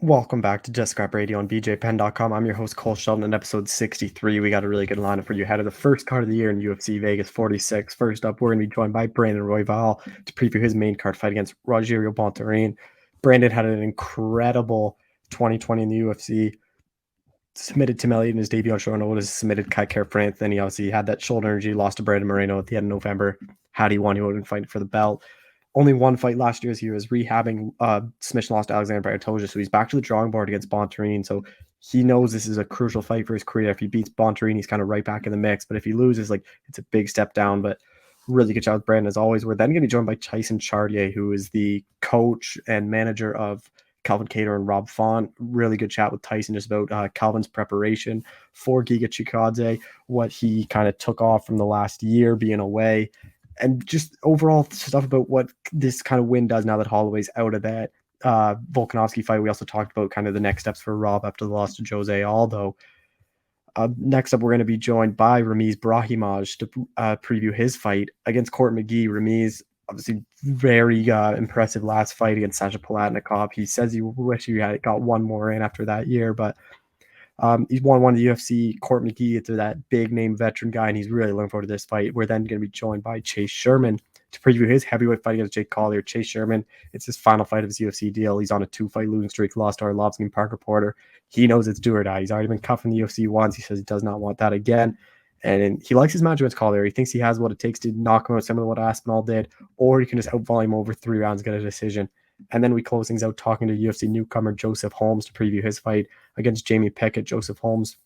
Welcome back to Just Scrap Radio on BJPenn.com. I'm your host, Cole Shelton, in episode 63. We got a really good lineup for you ahead of the first card of the year in UFC Vegas 46. First up, we're going to be joined by Brandon Royval to preview his main card fight against Rogerio Bontorin. Brandon had an incredible 2020 in the UFC. Submitted Tim Elliott in his debut on short notice, submitted Kai France. Then he obviously had that shoulder injury, lost to Brandon Moreno at the end of November. Had he won, he would have been fighting for the belt. Only one fight last year as he was rehabbing submission loss to Alexander Baratoja. So he's back to the drawing board against Bontorin. So he knows this is a crucial fight for his career. If he beats Bontorin, he's kind of right back in the mix. But if he loses, it's a big step down. But really good job with Brandon as always. We're then going to be joined by Tyson Chartier, who is the coach and manager of Calvin Kattar and Rob Font. Really good chat with Tyson just about Calvin's preparation for Giga Chikadze, what he kind of took off from the last year being away, and just overall stuff about what this kind of win does now that Holloway's out of that Volkanovski fight. We also talked about kind of the next steps for Rob after the loss to Jose Aldo. Next up, we're going to be joined by Ramiz Brahimaj to preview his fight against Court McGee. Ramiz, obviously very impressive last fight against Sasha Palatnikov. He says he wish he had got one more in after that year, but he's won one of the UFC. Court McGee, it's that big name veteran guy, and he's really looking forward to this fight. We're then going to be joined by Chase Sherman to preview his heavyweight fight against Jake Collier. Chase Sherman, it's his final fight of his UFC deal. He's on a 2-fight losing streak, lost to Arlovsky and Parker Porter. He knows it's do or die. He's already been cuffed in the UFC once. He says he does not want that again. And he likes his match against Collier. He thinks he has what it takes to knock him out, similar to what Aspinall did, or he can just outvolley him over 3 rounds and get a decision. And then we close things out talking to UFC newcomer Joseph Holmes to preview his fight against Jamie Pickett. Joseph Holmes,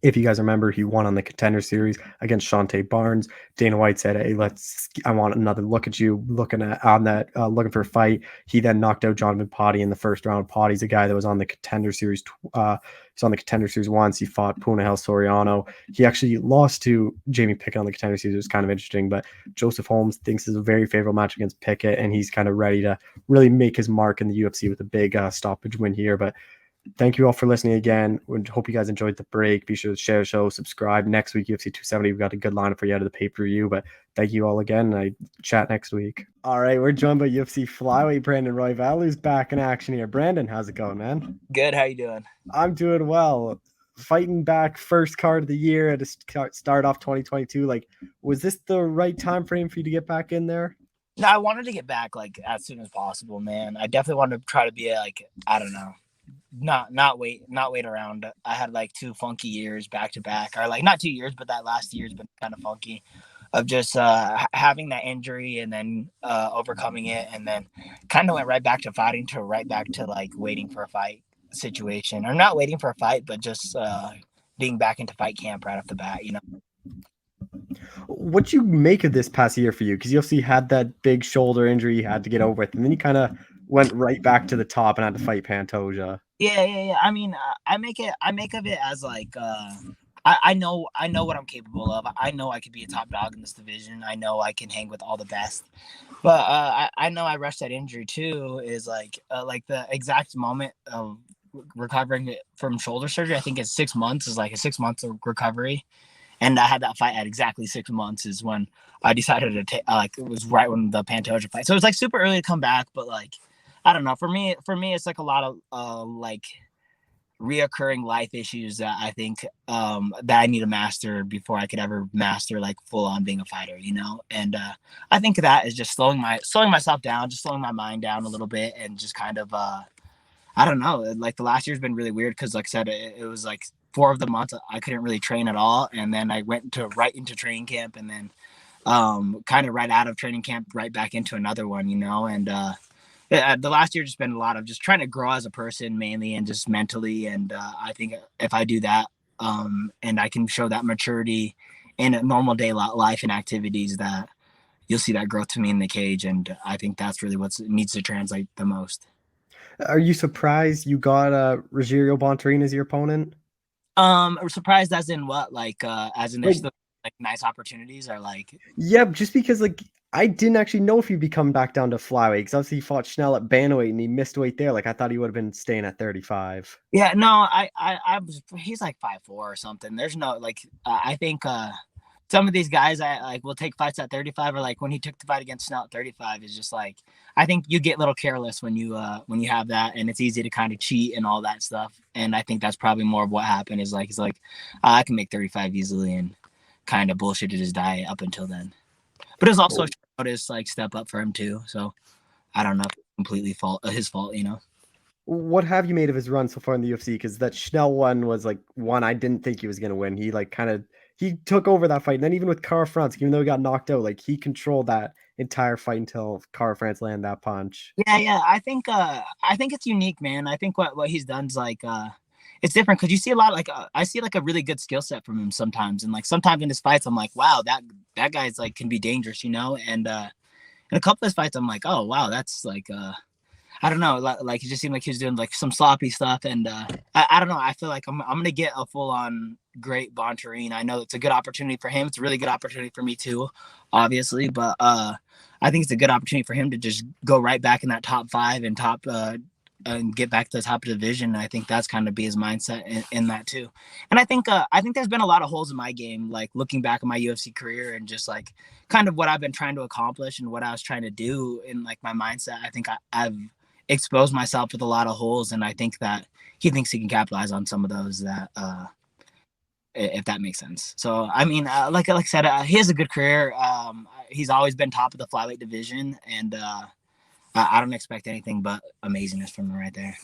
if you guys remember, he won on the Contender Series against Shante Barnes. Dana White said, "Hey, I want another look at you, looking for a fight." He then knocked out Jonathan Potty in the first round. Potty's a guy that was on the Contender Series. He's on the Contender Series once. He fought Punahel Soriano. He actually lost to Jamie Pickett on the Contender Series. It was kind of interesting, but Joseph Holmes thinks this is a very favorable match against Pickett, and he's kind of ready to really make his mark in the UFC with a big stoppage win here. But thank you all for listening again. We hope you guys enjoyed the break. Be sure to share the show, subscribe. Next week, UFC 270, we've got a good lineup for you out of the pay-per-view. But thank you all again. I chat next week. All right, we're joined by UFC flyweight Brandon Royval, who's back in action here. Brandon, how's it going, man? Good. How you doing? I'm doing well. Fighting back, first card of the year to start off 2022. Was this the right time frame for you to get back in there? No, I wanted to get back as soon as possible, man. I definitely wanted to try to be I don't know. Not wait around. I had 2 funky years back to back, or not 2 years, but that last year's been kind of funky, of just having that injury and then overcoming it, and then kind of went right back to fighting, to waiting for a fight situation, or not waiting for a fight, but just being back into fight camp right off the bat. What you make of this past year for you? Because you obviously had that big shoulder injury you had to get over with, and then you kind of went right back to the top and had to fight Pantoja. Yeah. I mean, I make of it as I know what I'm capable of. I know I could be a top dog in this division. I know I can hang with all the best. But I know I rushed that injury too. Is the exact moment of recovering from shoulder surgery. I think it's 6 months. Is a 6 months of recovery. And I had that fight at exactly 6 months is when I decided to take, it was right when the Pantoja fight. So it was super early to come back, but I don't know. For me, it's a lot of reoccurring life issues that I think that I need to master before I could ever master full on being a fighter, And I think that is just slowing myself down, just slowing my mind down a little bit, and just kind of I don't know. The last year's been really weird because, like I said, it was 4 of the months I couldn't really train at all, and then I went right into training camp, and then kind of right out of training camp, right back into another one, And the last year just been a lot of just trying to grow as a person mainly, and just mentally. And I think if I do that, and I can show that maturity in a normal day life and activities, that you'll see that growth to me in the cage. And I think that's really what needs to translate the most. Are you surprised you got Rogerio Bontorin as your opponent? Surprised as in what? As in there's nice opportunities, or Yeah, just because I didn't actually know if he'd be coming back down to flyweight, because obviously he fought Schnell at bantamweight and he missed weight there. I thought he would have been staying at 35. Yeah, no, I was, he's 5'4" or something. There's no I think some of these guys I like will take fights at 35, or like when he took the fight against Snell at 35 is just like, I think you get a little careless when you have that, and it's easy to kind of cheat and all that stuff. And I think that's probably more of what happened is like he's like, I can make 35 easily, and kind of bullshitted his diet up until then. But it was also a notice like step up for him too. So I don't know if it's completely his fault, you know. What have you made of his run so far in the UFC? Because that Schnell one was like one I didn't think he was gonna win. He like kind of he took over that fight, and then even with Cara France, even though he got knocked out, like he controlled that entire fight until Cara France landed that punch. Yeah. I think it's unique, man. I think what he's done is like it's different because you see a lot like I see like a really good skill set from him sometimes, and like sometimes in his fights I'm like, wow, that guy's like can be dangerous, you know. And in a couple of his fights I'm like, oh wow, that's like I don't know, like it just seemed like he was doing like some sloppy stuff, and I don't know. I feel like I'm gonna get a full on great Bontarine. I know it's a good opportunity for him. It's a really good opportunity for me too, obviously. But I think it's a good opportunity for him to just go right back in that top 5 and top and get back to the top of the division. I think that's kind of be his mindset in that too. And I think there's been a lot of holes in my game, like looking back at my UFC career and just like kind of what I've been trying to accomplish and what I was trying to do in like my mindset. I think I've exposed myself with a lot of holes, and I think that he thinks he can capitalize on some of those, that if that makes sense. So I mean, like I said, he has a good career. He's always been top of the flyweight division, and I don't expect anything but amazingness from him right there.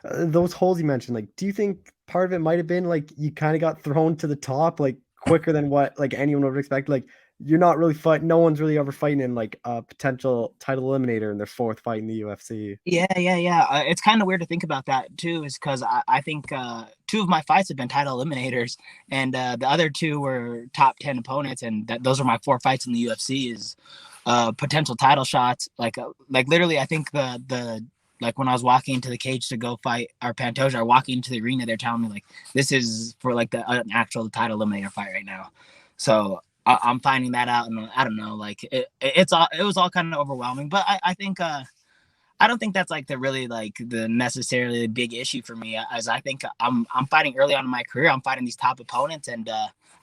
Those holes you mentioned, like, do you think part of it might have been like you kind of got thrown to the top like quicker than what like anyone would expect? Like, you're not really fighting. No one's really ever fighting in like a potential title eliminator in their 4th fight in the UFC. Yeah. It's kind of weird to think about that too, is because I think 2 of my fights have been title eliminators, and the other 2 were top 10 opponents, and those are my 4 fights in the UFC is potential title shots. Like literally, I think the like when I was walking into the cage to go fight our Pantoja, or walking into the arena, they're telling me like this is for like an actual title eliminator fight right now. So I'm finding that out, and I don't know, like it was all kind of overwhelming. But I think I don't think that's like the really like the necessarily big issue for me, as I think I'm fighting early on in my career. I'm fighting these top opponents, and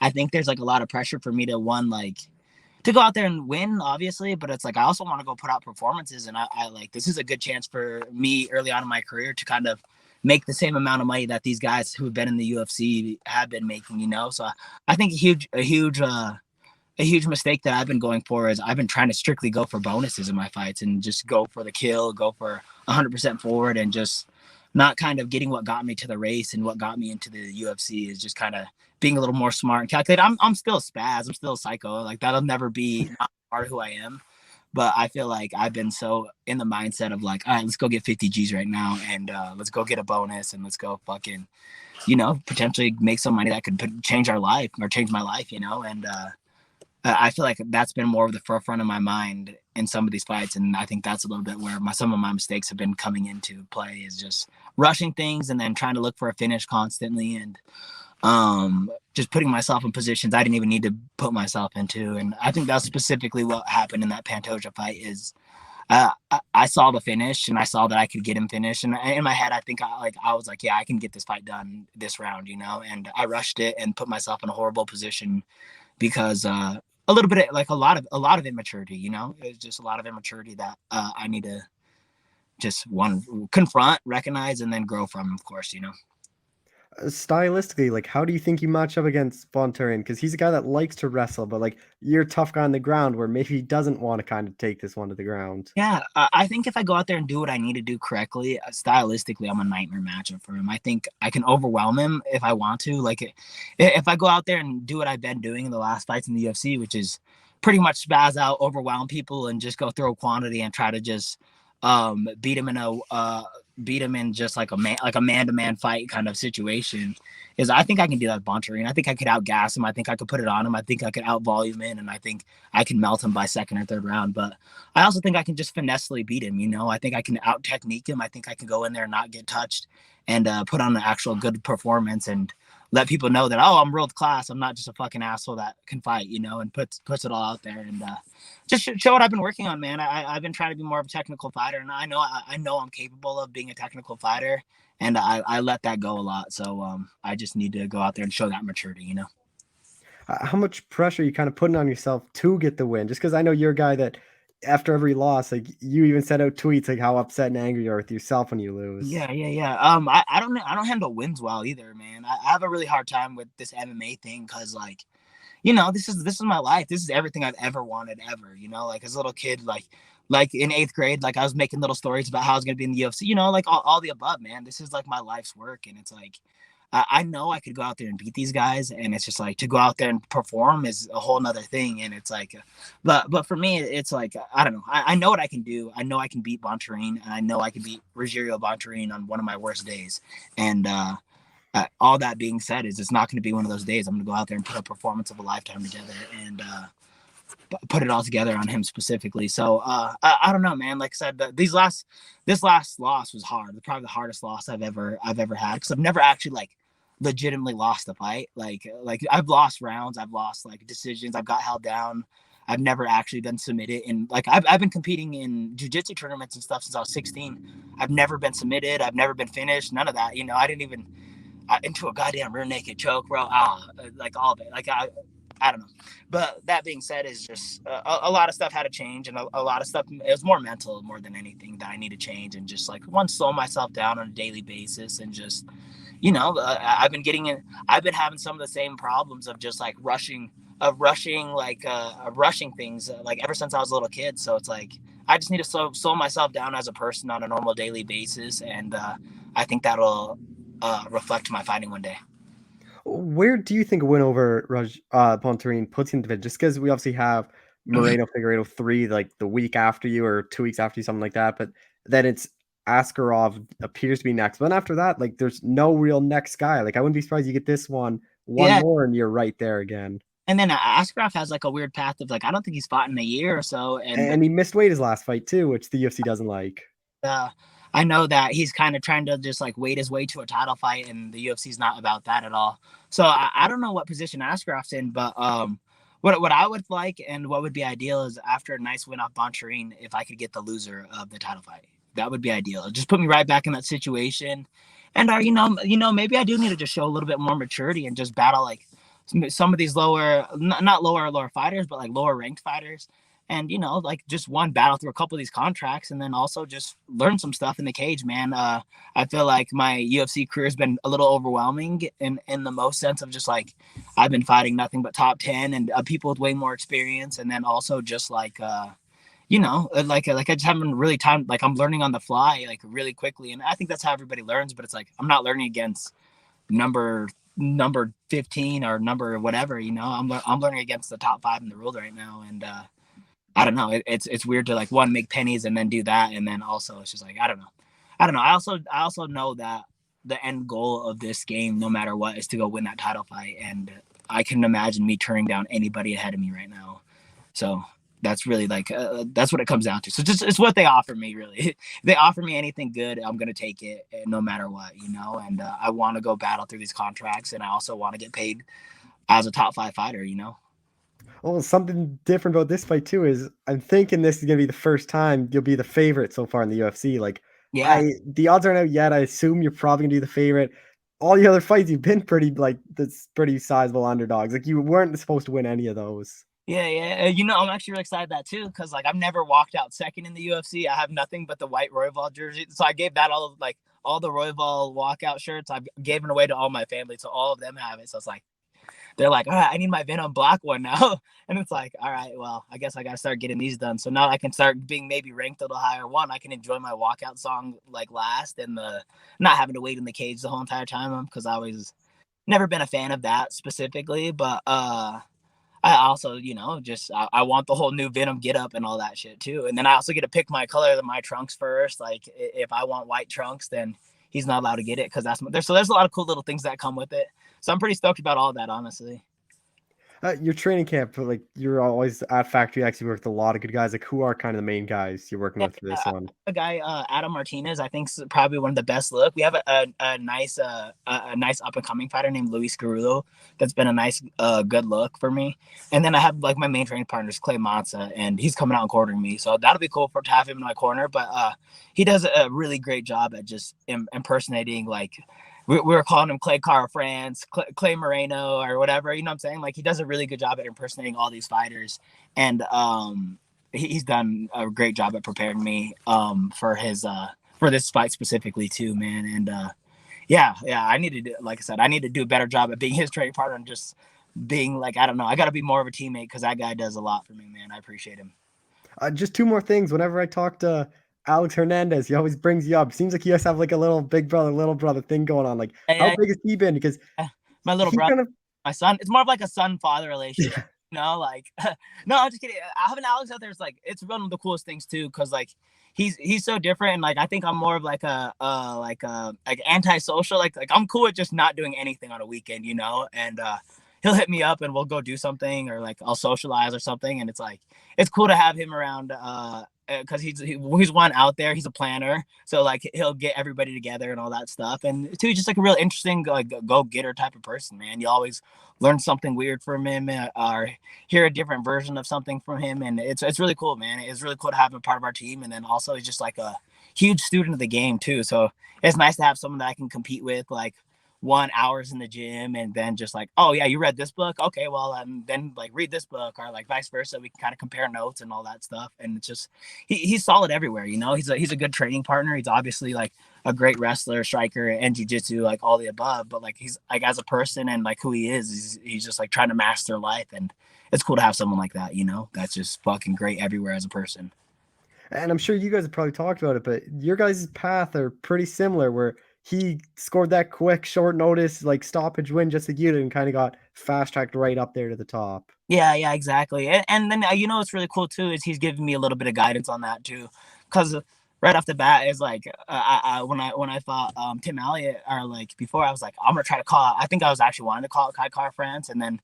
I think there's like a lot of pressure for me to to go out there and win, obviously, but it's like I also want to go put out performances, and I like this is a good chance for me early on in my career to kind of make the same amount of money that these guys who have been in the UFC have been making, you know. So I think a huge mistake that I've been going for is I've been trying to strictly go for bonuses in my fights and just go for the kill, go for 100% forward, and just not kind of getting what got me to the race and what got me into the UFC is just kind of being a little more smart and calculated. I'm still a spaz. I'm still a psycho. Like that'll never be not part of who I am. But I feel like I've been so in the mindset of like, all right, let's go get 50 G's right now, and let's go get a bonus, and let's go fucking, you know, potentially make some money that could change our life or change my life, you know. And I feel like that's been more of the forefront of my mind in some of these fights, and I think that's a little bit where some of my mistakes have been coming into play, is just rushing things and then trying to look for a finish constantly, and just putting myself in positions I didn't even need to put myself into. And I think that's specifically what happened in that Pantoja fight. Is I saw the finish, and I saw that I could get him finished, and in my head I think I was like, yeah, I can get this fight done this round, you know. And I rushed it and put myself in a horrible position because a little bit of, like a lot of immaturity, you know. It's just a lot of immaturity that I need to just confront, recognize, and then grow from, of course, you know. Stylistically, like, how do you think you match up against Bontarine? Because he's a guy that likes to wrestle, but like you're a tough guy on the ground, where maybe he doesn't want to kind of take this one to the ground. Yeah, I think if I go out there and do what I need to do correctly, stylistically, I'm a nightmare matchup for him. I think I can overwhelm him if I want to. Like, if I go out there and do what I've been doing in the last fights in the UFC, which is pretty much spaz out, overwhelm people, and just go throw quantity and try to just beat him in just like a man-to-man fight kind of situation, is I think I can do that with Bontarine. I think I could outgas him. I think I could put it on him. I think I could out-volume in, and I think I can melt him by 2nd or 3rd round. But I also think I can just finessely beat him, you know. I think I can out-technique him. I think I can go in there and not get touched and put on an actual good performance and let people know that, oh, I'm world class. I'm not just a fucking asshole that can fight, you know, and puts it all out there, and just show what I've been working on, man. I've been trying to be more of a technical fighter, and I know I'm capable of being a technical fighter, and I let that go a lot. So I just need to go out there and show that maturity, you know. How much pressure are you kind of putting on yourself to get the win? Just because I know you're a guy that after every loss, like you even send out tweets like how upset and angry you are with yourself when you lose. Yeah. I don't handle wins well either, man. I have a really hard time with this MMA thing because like, this is my life. This is everything I've ever wanted ever. Like as a little kid, like in 8th grade, like I was making little stories about how I was gonna be in the UFC. Like all the above, man. This is like my life's work, and it's like I know I could go out there and beat these guys, and it's just like to go out there and perform is a whole nother thing. And it's like, but for me, it's like I don't know. I know what I can do. I know I can beat Bontarine, and I know I can beat Rogerio Bontarine on one of my worst days. And all that being said, is it's not going to be one of those days. I'm going to go out there and put a performance of a lifetime together and put it all together on him specifically. So I don't know, man. Like I said, this last loss was hard. Probably the hardest loss I've ever had because I've never actually like legitimately lost a fight. Like I've lost rounds, I've lost like decisions, I've got held down. I've never actually been submitted. And like I've been competing in jiu-jitsu tournaments and stuff since I was 16. I've never been submitted. I've never been finished. None of that. I didn't even into a goddamn rear naked choke, bro. Like all of it. Like I don't know. But that being said, is just a lot of stuff had to change, and a lot of stuff, it was more mental more than anything that I need to change, and just like slow myself down on a daily basis, and just I've been having some of the same problems of just like rushing things like ever since I was a little kid. So it's like I just need to slow myself down as a person on a normal daily basis, and I think that'll reflect my fighting one day. Where do you think a win over Bontarine puts you in the division? Just because we obviously have Moreno Figueiredo 3 like the week after you or 2 weeks after you, something like that. But then it's Askarov appears to be next. But then after that, like there's no real next guy. Like I wouldn't be surprised you get this one more and you're right there again. And then Askarov has like a weird path of like I don't think he's fought in a year or so, and he missed weight his last fight too, which the UFC doesn't like. I know that he's kind of trying to just like wait his way to a title fight, and the UFC's not about that at all. So I don't know what position Askarov's in, but what I would like and what would be ideal is after a nice win off Bontarine, if I could get the loser of the title fight, that would be ideal. Just put me right back in that situation, and maybe I do need to just show a little bit more maturity and just battle like some of these not lower fighters, but like lower ranked fighters. And, like just one battle through a couple of these contracts, and then also just learn some stuff in the cage, man. I feel like my UFC career has been a little overwhelming in the most sense of just like I've been fighting nothing but top 10 and people with way more experience. And then also just like, like I just haven't really time. Like I'm learning on the fly, like really quickly. And I think that's how everybody learns. But it's like I'm not learning against number 15 or number whatever. I'm learning against the top 5 in the world right now. And I don't know. It's weird to like make pennies and then do that, and then also it's just like I don't know. I also know that the end goal of this game, no matter what, is to go win that title fight, and I can imagine me turning down anybody ahead of me right now. So that's really like that's what it comes down to. So just it's what they offer me, really. If they offer me anything good, I'm gonna take it no matter what, And I want to go battle through these contracts, and I also want to get paid as a top 5 fighter, Well, something different about this fight too is I'm thinking this is gonna be the first time you'll be the favorite so far in the UFC. Like, the odds aren't out yet. I assume you're probably gonna be the favorite. All the other fights you've been pretty sizable underdogs. Like you weren't supposed to win any of those. Yeah. I'm actually really excited that too, because like I've never walked out second in the UFC. I have nothing but the white Roybal jersey, so I gave that all the Roybal walkout shirts. I've given away to all my family, so all of them have it. So it's like. They're like, all right, I need my Venom black one now. And it's like, all right, well, I guess I got to start getting these done. So now I can start being maybe ranked a little higher. One, I can enjoy my walkout song like last and not having to wait in the cage the whole entire time, because I was never been a fan of that specifically. But I also, I want the whole new Venom get up and all that shit too. And then I also get to pick my color of my trunks first. Like if I want white trunks, then he's not allowed to get it because there's a lot of cool little things that come with it. So I'm pretty stoked about all that, honestly. Your training camp, like you're always at Factory X. You work with a lot of good guys. Like who are kind of the main guys you're working with for this one? A guy, Adam Martinez, I think is probably one of the best look. We have a nice up and coming fighter named Luis Garullo. That's been a nice good look for me. And then I have like my main training partner is Clay Monza, and he's coming out and quartering me. So that'll be cool to have him in my corner. But he does a really great job at just impersonating like we were calling him Clay Cara France, Clay Moreno, or whatever. You know what I'm saying? Like, he does a really good job at impersonating all these fighters, and he's done a great job at preparing me for his for this fight specifically too, man. And yeah, I need to do, like I said, I need to do a better job at being his training partner and just being like, I don't know, I got to be more of a teammate because that guy does a lot for me, man. I appreciate him. Just two more things. Whenever I talk to Alex Hernandez, he always brings you up. Seems like you guys have like a little big brother, little brother thing going on. Like, how Yeah, big has he been? Because my little he brother, kind of, my son. It's more of like a son-father relationship. yeah. You know, like no, I'm just kidding. Having Alex out there is like it's one of the coolest things too, because like he's so different, and like I think I'm more of like a like antisocial. Like I'm cool with just not doing anything on a weekend, you know, and he'll hit me up and we'll go do something, or like I'll socialize or something, and it's like it's cool to have him around because he's one out there. He's a planner, so like he'll get everybody together and all that stuff. And two, just like a real interesting like go getter type of person, man. You always learn something weird from him, or hear a different version of something from him, and it's really cool, man. It's really cool to have him part of our team, and then also he's just like a huge student of the game too. So it's nice to have someone that I can compete with, like 1 hours in the gym, and then just like, oh yeah, you read this book, okay, well then like read this book, or like vice versa. We can kind of compare notes and all that stuff, and it's just he's solid everywhere, you know. He's a good training partner. He's obviously like a great wrestler, striker, and jiu-jitsu, like all the above, but like he's like as a person and like who he is, he's just like trying to master life, and it's cool to have someone like that, you know, that's just fucking great everywhere as a person. And I'm sure you guys have probably talked about it, but your guys' path are pretty similar. Where he scored that quick, short notice, like stoppage win, just like you did, and kind of got fast tracked right up there to the top. Yeah, exactly. And then you know what's really cool too is he's giving me a little bit of guidance on that too, because right off the bat is like when I fought Tim Elliott, or like before, I was like, I'm gonna try to call. I think I was actually wanting to call it Kai Car France, and then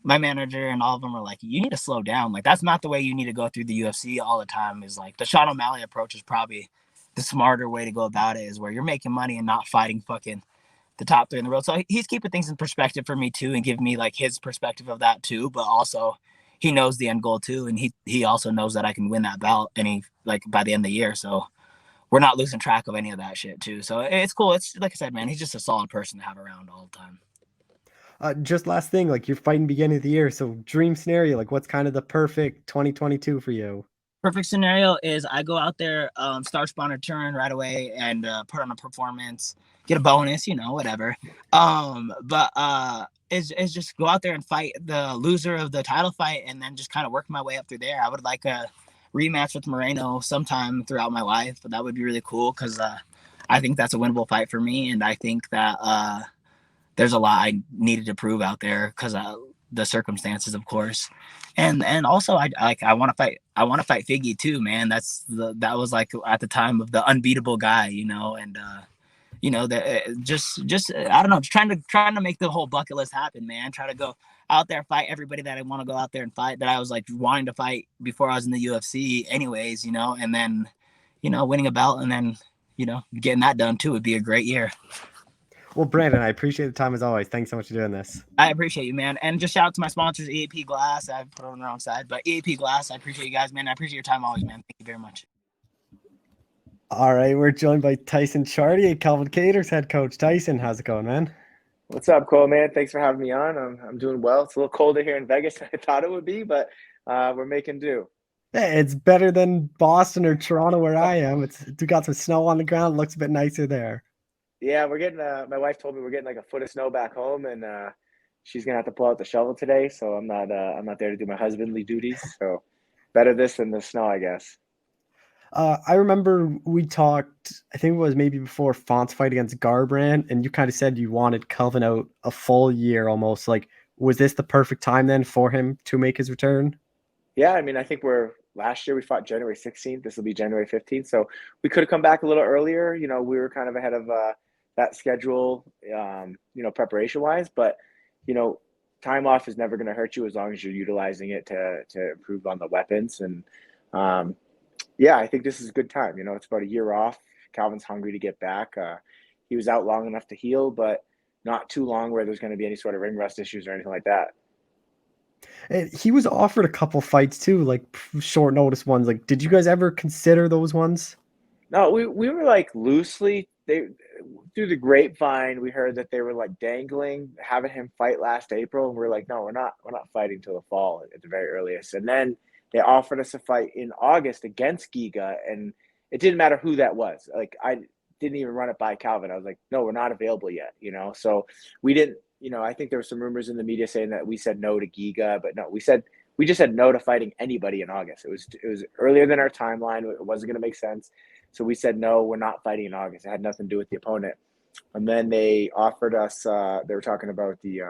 my manager and all of them were like, you need to slow down. Like that's not the way you need to go through the UFC all the time. Is like the Sean O'Malley approach is probably the smarter way to go about it, is where you're making money and not fighting fucking the top three in the world. So he's keeping things in perspective for me too, and giving me like his perspective of that too. But also he knows the end goal too, and he also knows that I can win that belt, and he like by the end of the year. So we're not losing track of any of that shit too. So it's cool. It's like I said, man, he's just a solid person to have around all the time. Just last thing, like you're fighting beginning of the year, so dream scenario, like what's kind of the perfect 2022 for you? Perfect scenario is I go out there, start spawn a turn right away, and put on a performance, get a bonus, you know, whatever. But is just go out there and fight the loser of the title fight, and then just kind of work my way up through there. I would like a rematch with Moreno sometime throughout my life, but that would be really cool because I think that's a winnable fight for me, and I think that there's a lot I needed to prove out there because the circumstances, of course, and also I want to fight Figgy too, man. That was like at the time of the unbeatable guy, you know, and you know that just I don't know, just trying to make the whole bucket list happen, man. Try to go out there, fight everybody that I want to go out there and fight, that I was like wanting to fight before I was in the UFC, anyways, you know, and then you know winning a belt and then you know getting that done too would be a great year. Well, Brandon, I appreciate the time as always. Thanks so much for doing this. I appreciate you, man. And just shout out to my sponsors, EAP Glass. I put it on the wrong side, but EAP Glass, I appreciate you guys, man. I appreciate your time always, man. Thank you very much. All right, we're joined by Tyson Chartier, Calvin Cater's head coach. Tyson, how's it going, man? What's up, Cole, man? Thanks for having me on. I'm doing well. It's a little colder here in Vegas than I thought it would be, but we're making do. Yeah, it's better than Boston or Toronto where I am. We got some snow on the ground. It looks a bit nicer there. Yeah, we're getting. My wife told me we're getting like a foot of snow back home, and she's gonna have to pull out the shovel today. So I'm not there to do my husbandly duties. So better this than the snow, I guess. I remember we talked, I think it was maybe before Font's fight against Garbrandt, and you kind of said you wanted Calvin out a full year almost. Like, was this the perfect time then for him to make his return? Yeah, I mean, I think last year we fought January 16th. This will be January 15th. So we could have come back a little earlier. You know, we were kind of ahead of that schedule, preparation wise. But, you know, time off is never going to hurt you as long as you're utilizing it to improve on the weapons. And, yeah, I think this is a good time. You know, it's about a year off. Calvin's hungry to get back. He was out long enough to heal, but not too long where there's going to be any sort of ring rust issues or anything like that. And he was offered a couple fights too, like short notice ones. Like, did you guys ever consider those ones? No, we were like loosely they through the grapevine, we heard that they were like dangling, having him fight last April, and we're like, no, we're not fighting till the fall at the very earliest. And then they offered us a fight in August against Giga, and it didn't matter who that was. Like I didn't even run it by Calvin. I was like, no, we're not available yet, you know. So we didn't, you know, I think there were some rumors in the media saying that we said no to Giga, but no, we just said no to fighting anybody in August. It was earlier than our timeline. It wasn't going to make sense. So we said, no, we're not fighting in August. It had nothing to do with the opponent. And then they offered us, they were talking about the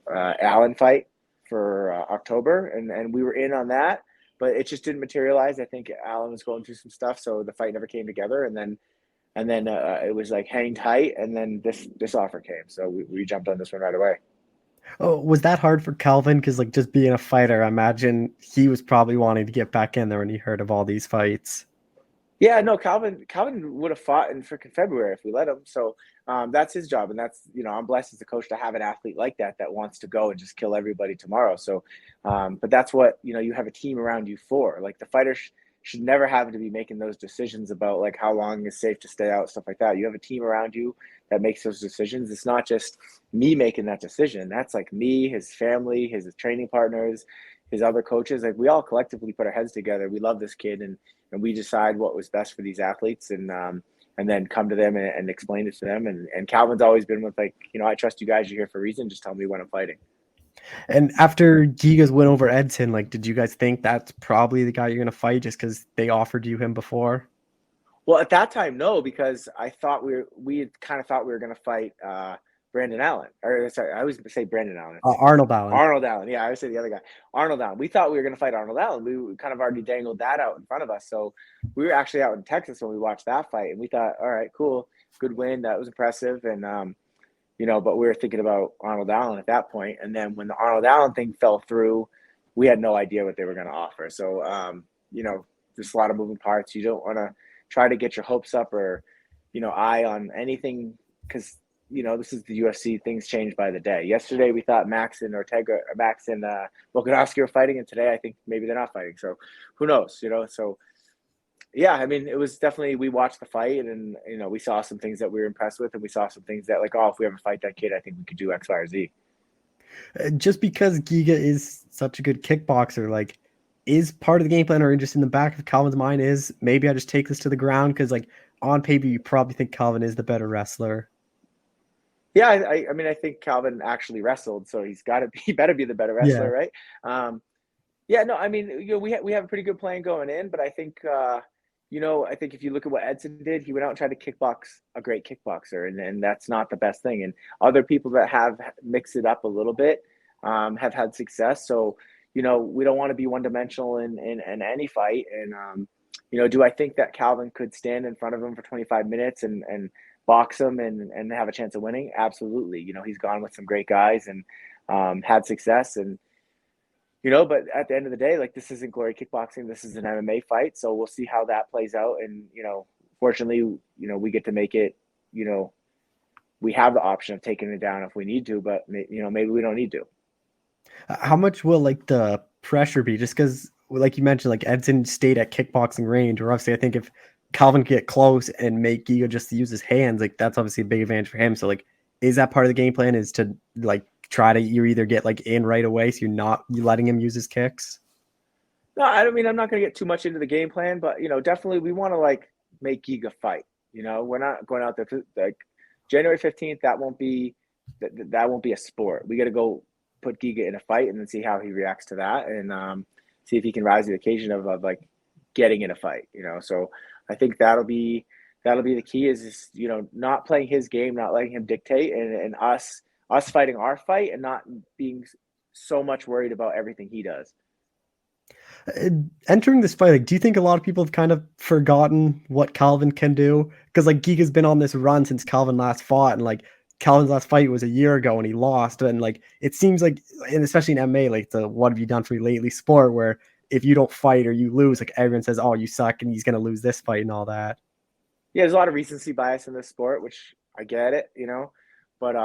Allen fight for October. And we were in on that, but it just didn't materialize. I think Allen was going through some stuff, so the fight never came together. And then it was like hang tight. And then this offer came. So we jumped on this one right away. Oh, was that hard for Calvin? Because like just being a fighter, I imagine he was probably wanting to get back in there when he heard of all these fights. Yeah, no, Calvin would have fought in freaking February if we let him. So that's his job, and that's, you know, I'm blessed as a coach to have an athlete like that wants to go and just kill everybody tomorrow. So, but that's what, you know, you have a team around you for. Like the fighter should never have to be making those decisions about like how long is safe to stay out, stuff like that. You have a team around you that makes those decisions. It's not just me making that decision. That's like me, his family, his training partners, his other coaches. Like we all collectively put our heads together. We love this kid, and we decide what was best for these athletes, and then come to them and explain it to them. And Calvin's always been with like, you know, I trust you guys. You're here for a reason. Just tell me when I'm fighting. And after Giga's win over Edson, like, did you guys think that's probably the guy you're going to fight just because they offered you him before? Well, at that time, no, because I thought we had kind of thought we were going to fight Brandon Allen. Or sorry, I always say Brandon Allen. Arnold Allen. Arnold Allen. Yeah, I always say the other guy. Arnold Allen. We thought we were going to fight Arnold Allen. We kind of already dangled that out in front of us. So we were actually out in Texas when we watched that fight, and we thought, all right, cool, good win. That was impressive. And, you know, but we were thinking about Arnold Allen at that point. And then when the Arnold Allen thing fell through, we had no idea what they were going to offer. So, you know, there's a lot of moving parts. You don't want to try to get your hopes up or, you know, eye on anything, because, you know, this is the UFC. Things change by the day. Yesterday, we thought Max and Volkanovski were fighting, and today I think maybe they're not fighting. So who knows, you know? So, yeah, I mean, it was definitely, we watched the fight, and, you know, we saw some things that we were impressed with, and we saw some things that like, oh, if we ever fight that kid, I think we could do X, Y, or Z. Just because Giga is such a good kickboxer, like, is part of the game plan, or just in the back of Calvin's mind is maybe I just take this to the ground? Because like on paper, you probably think Calvin is the better wrestler. Yeah, I mean, I think Calvin actually wrestled, so he better be the better wrestler, right? Yeah, no, I mean, you know, we have a pretty good plan going in, but I think, you know, I think if you look at what Edson did, he went out and tried to kickbox a great kickboxer, and that's not the best thing. And other people that have mixed it up a little bit have had success. So, you know, we don't want to be one-dimensional in any fight. And, you know, do I think that Calvin could stand in front of him for 25 minutes and box him and have a chance of winning? Absolutely. You know, he's gone with some great guys and had success. And, you know, but at the end of the day, like, this isn't glory kickboxing. This is an MMA fight. So we'll see how that plays out. And, you know, fortunately, you know, we get to make it, you know, we have the option of taking it down if we need to, but, you know, maybe we don't need to. How much will like the pressure be? Just because, like you mentioned, like Edson stayed at kickboxing range, or obviously I think if Calvin could get close and make Giga just use his hands, like that's obviously a big advantage for him. So like, is that part of the game plan, is to like try to you either get like in right away, so you letting him use his kicks? No, I mean, I'm not going to get too much into the game plan, but, you know, definitely we want to like make Giga fight. You know, we're not going out there like January 15th. That won't be a sport. We got to go put Giga in a fight and then see how he reacts to that, and see if he can rise to the occasion of like getting in a fight, you know. So I think that'll be the key, is you know, not playing his game, not letting him dictate, and us fighting our fight and not being so much worried about everything he does. Entering this fight, like, do you think a lot of people have kind of forgotten what Calvin can do? Because like Giga's been on this run since Calvin last fought, and like Calvin's last fight was a year ago and he lost. And like, it seems like, and especially in MMA, like the what have you done for me lately sport, where if you don't fight or you lose, like everyone says, oh, you suck and he's going to lose this fight and all that. Yeah, there's a lot of recency bias in this sport, which I get it, you know, but,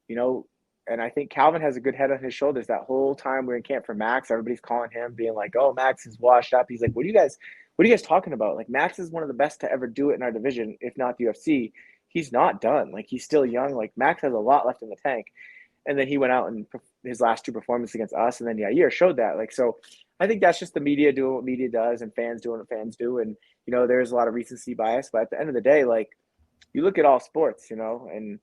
you know, and I think Calvin has a good head on his shoulders. That whole time we're in camp for Max, everybody's calling him, being like, oh, Max is washed up. He's like, what what are you guys talking about? Like, Max is one of the best to ever do it in our division, if not the UFC. He's not done. Like, he's still young. Like, Max has a lot left in the tank. And then he went out and his last two performances against us, and then Yair showed that. Like, so I think that's just the media doing what media does and fans doing what fans do. And, you know, there's a lot of recency bias, but at the end of the day, like, you look at all sports, you know, and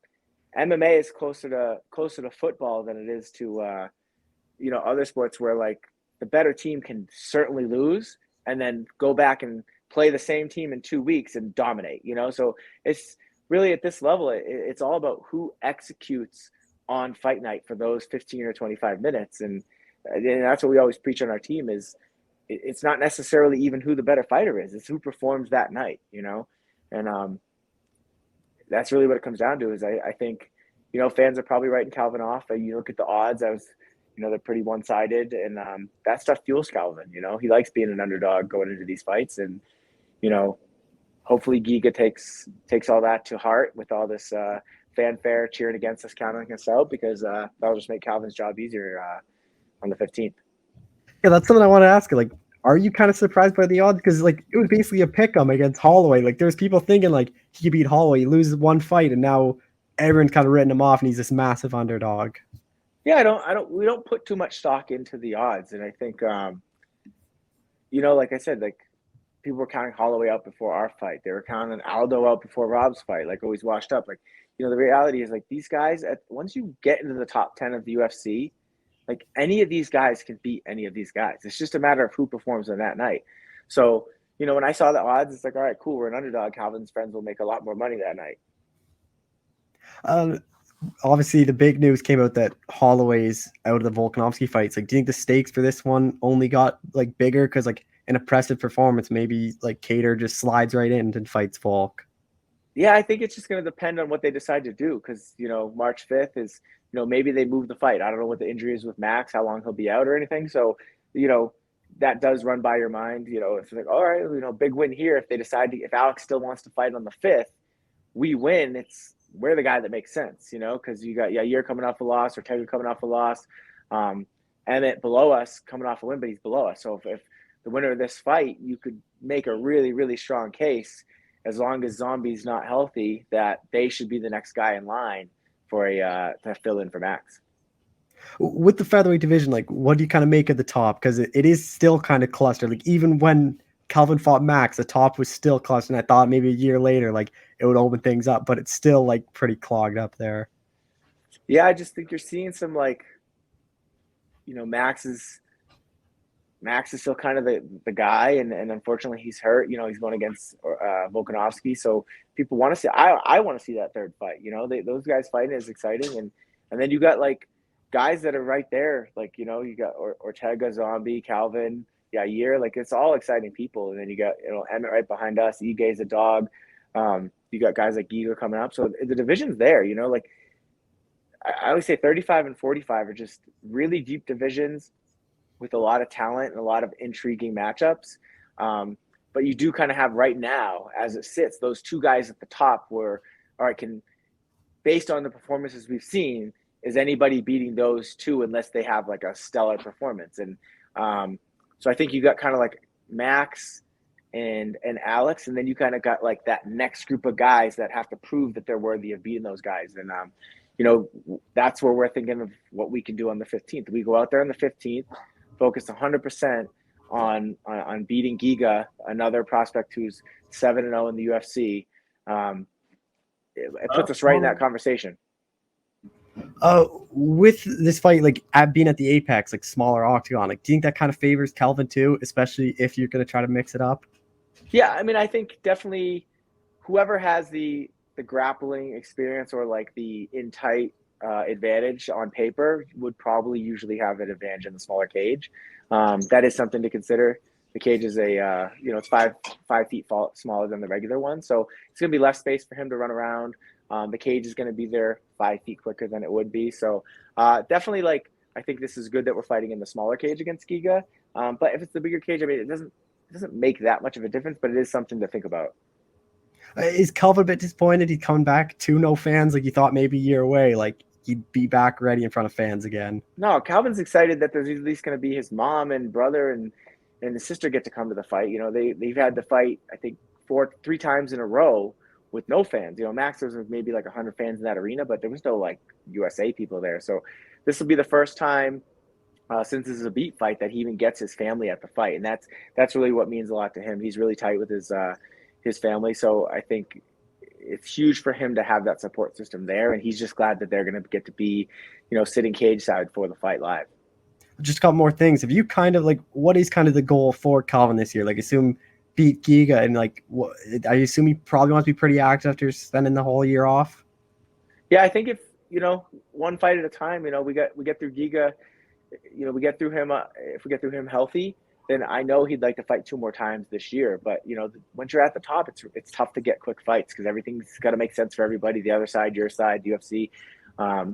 MMA is closer to football than it is to, you know, other sports where, like, the better team can certainly lose and then go back and play the same team in 2 weeks and dominate, you know? So it's really at this level, it's all about who executes on fight night for those 15 or 25 minutes. And that's what we always preach on our team is it's not necessarily even who the better fighter is. It's who performs that night, you know? And that's really what it comes down to is I think, you know, fans are probably writing Calvin off. You look at the odds, you know, they're pretty one-sided, and that stuff fuels Calvin. You know, he likes being an underdog going into these fights, and, you know, hopefully Giga takes all that to heart with all this fanfare cheering against us, counting us out, because that'll just make Calvin's job easier on the 15th. Yeah, that's something I want to ask you. Like, are you kind of surprised by the odds? Because, like, it was basically a pick-em against Holloway. Like, there's people thinking, like, he could beat Holloway, he loses one fight, and now everyone's kind of written him off, and he's this massive underdog. Yeah, we don't put too much stock into the odds. And I think, you know, like I said, like, people were counting Holloway out before our fight. They were counting Aldo out before Rob's fight, like, always washed up. Like, you know, the reality is, like, these guys, once you get into the top 10 of the UFC, like, any of these guys can beat any of these guys. It's just a matter of who performs on that night. So, you know, when I saw the odds, it's like, all right, cool, we're an underdog. Calvin's friends will make a lot more money that night. Obviously, the big news came out that Holloway's out of the Volkanovski fights. Like, do you think the stakes for this one only got, like, bigger because, like, an impressive performance, maybe, like, Cater just slides right in and fights Volk? Yeah, I think it's just going to depend on what they decide to do because, you know, March 5th is, you know, maybe they move the fight. I don't know what the injury is with Max, how long he'll be out or anything. So, you know, that does run by your mind. You know, it's like, all right, you know, big win here. If they decide if Alex still wants to fight on the 5th, we win. We're the guy that makes sense, you know, because you got Yair coming off a loss, Ortega coming off a loss, Emmett below us coming off a win, but he's below us. So if the winner of this fight, you could make a really, really strong case, as long as Zombie's not healthy, that they should be the next guy in line for to fill in for Max. With the featherweight division, like, what do you kind of make of the top? Because it is still kind of clustered. Like, even when Calvin fought Max, the top was still clustered. And I thought maybe a year later, like, it would open things up, but it's still, like, pretty clogged up there. Yeah, I just think you're seeing some, like, you know, Max is still kind of the guy, and unfortunately he's hurt. You know, he's going against Volkanovski, so people want to see. I want to see that third fight. You know, those guys fighting is exciting, and then you got, like, guys that are right there. Like, you know, you got Ortega, Zombie, Calvin, Yair. Like, it's all exciting people, and then you got, you know, Emmett right behind us. Ige's a dog. You got guys like Giga coming up, so the division's there. You know, like, I always say 35 and 45 are just really deep divisions with a lot of talent and a lot of intriguing matchups. But you do kind of have right now, as it sits, those two guys at the top where, all right, based on the performances we've seen, is anybody beating those two unless they have, like, a stellar performance? And so I think you got kind of like Max and Alex, and then you kind of got, like, that next group of guys that have to prove that they're worthy of beating those guys. And, you know, that's where we're thinking of what we can do on the 15th. We go out there on the 15th, focused 100% on beating Giga, another prospect who's 7-0 in the UFC. It puts us right in that conversation. With this fight, like, being at the Apex, like, smaller octagon, like, do you think that kind of favors Calvin too, especially if you're going to try to mix it up? Yeah, I mean, I think definitely whoever has the grappling experience or, like, the in tight advantage on paper would probably usually have an advantage in the smaller cage. That is something to consider. The cage is you know, it's 5 feet smaller than the regular one, so it's going to be less space for him to run around. The cage is going to be there 5 feet quicker than it would be. So definitely, like, I think this is good that we're fighting in the smaller cage against Giga. But if it's the bigger cage, I mean, it doesn't make that much of a difference, but it is something to think about. Is Calvin a bit disappointed he's coming back to no fans? Like, you thought maybe a year away, like, he'd be back ready in front of fans again. No, Calvin's excited that there's at least going to be his mom and brother and and his sister get to come to the fight. You know, they've had the fight, I think, 3 times in a row with no fans. You know, max there was maybe like 100 fans in that arena, but there was no like USA people there. So this will be the first time since this is a beat fight that he even gets his family at the fight, and that's really what means a lot to him. He's really tight with his family, so I think it's huge for him to have that support system there, and he's just glad that they're going to get to be, you know, sitting cage side for the fight live. Just a couple more things. Have you kind of like, what is kind of the goal for Calvin this year? Like, assume beat Giga, and like, what, I assume he probably wants to be pretty active after spending the whole year off. Yeah, I think if, you know, one fight at a time, you know, we get through Giga, you know, we get through him. If we get through him healthy, then I know he'd like to fight 2 more times this year. But, you know, once you're at the top, it's tough to get quick fights because everything's got to make sense for everybody. The other side, your side, UFC.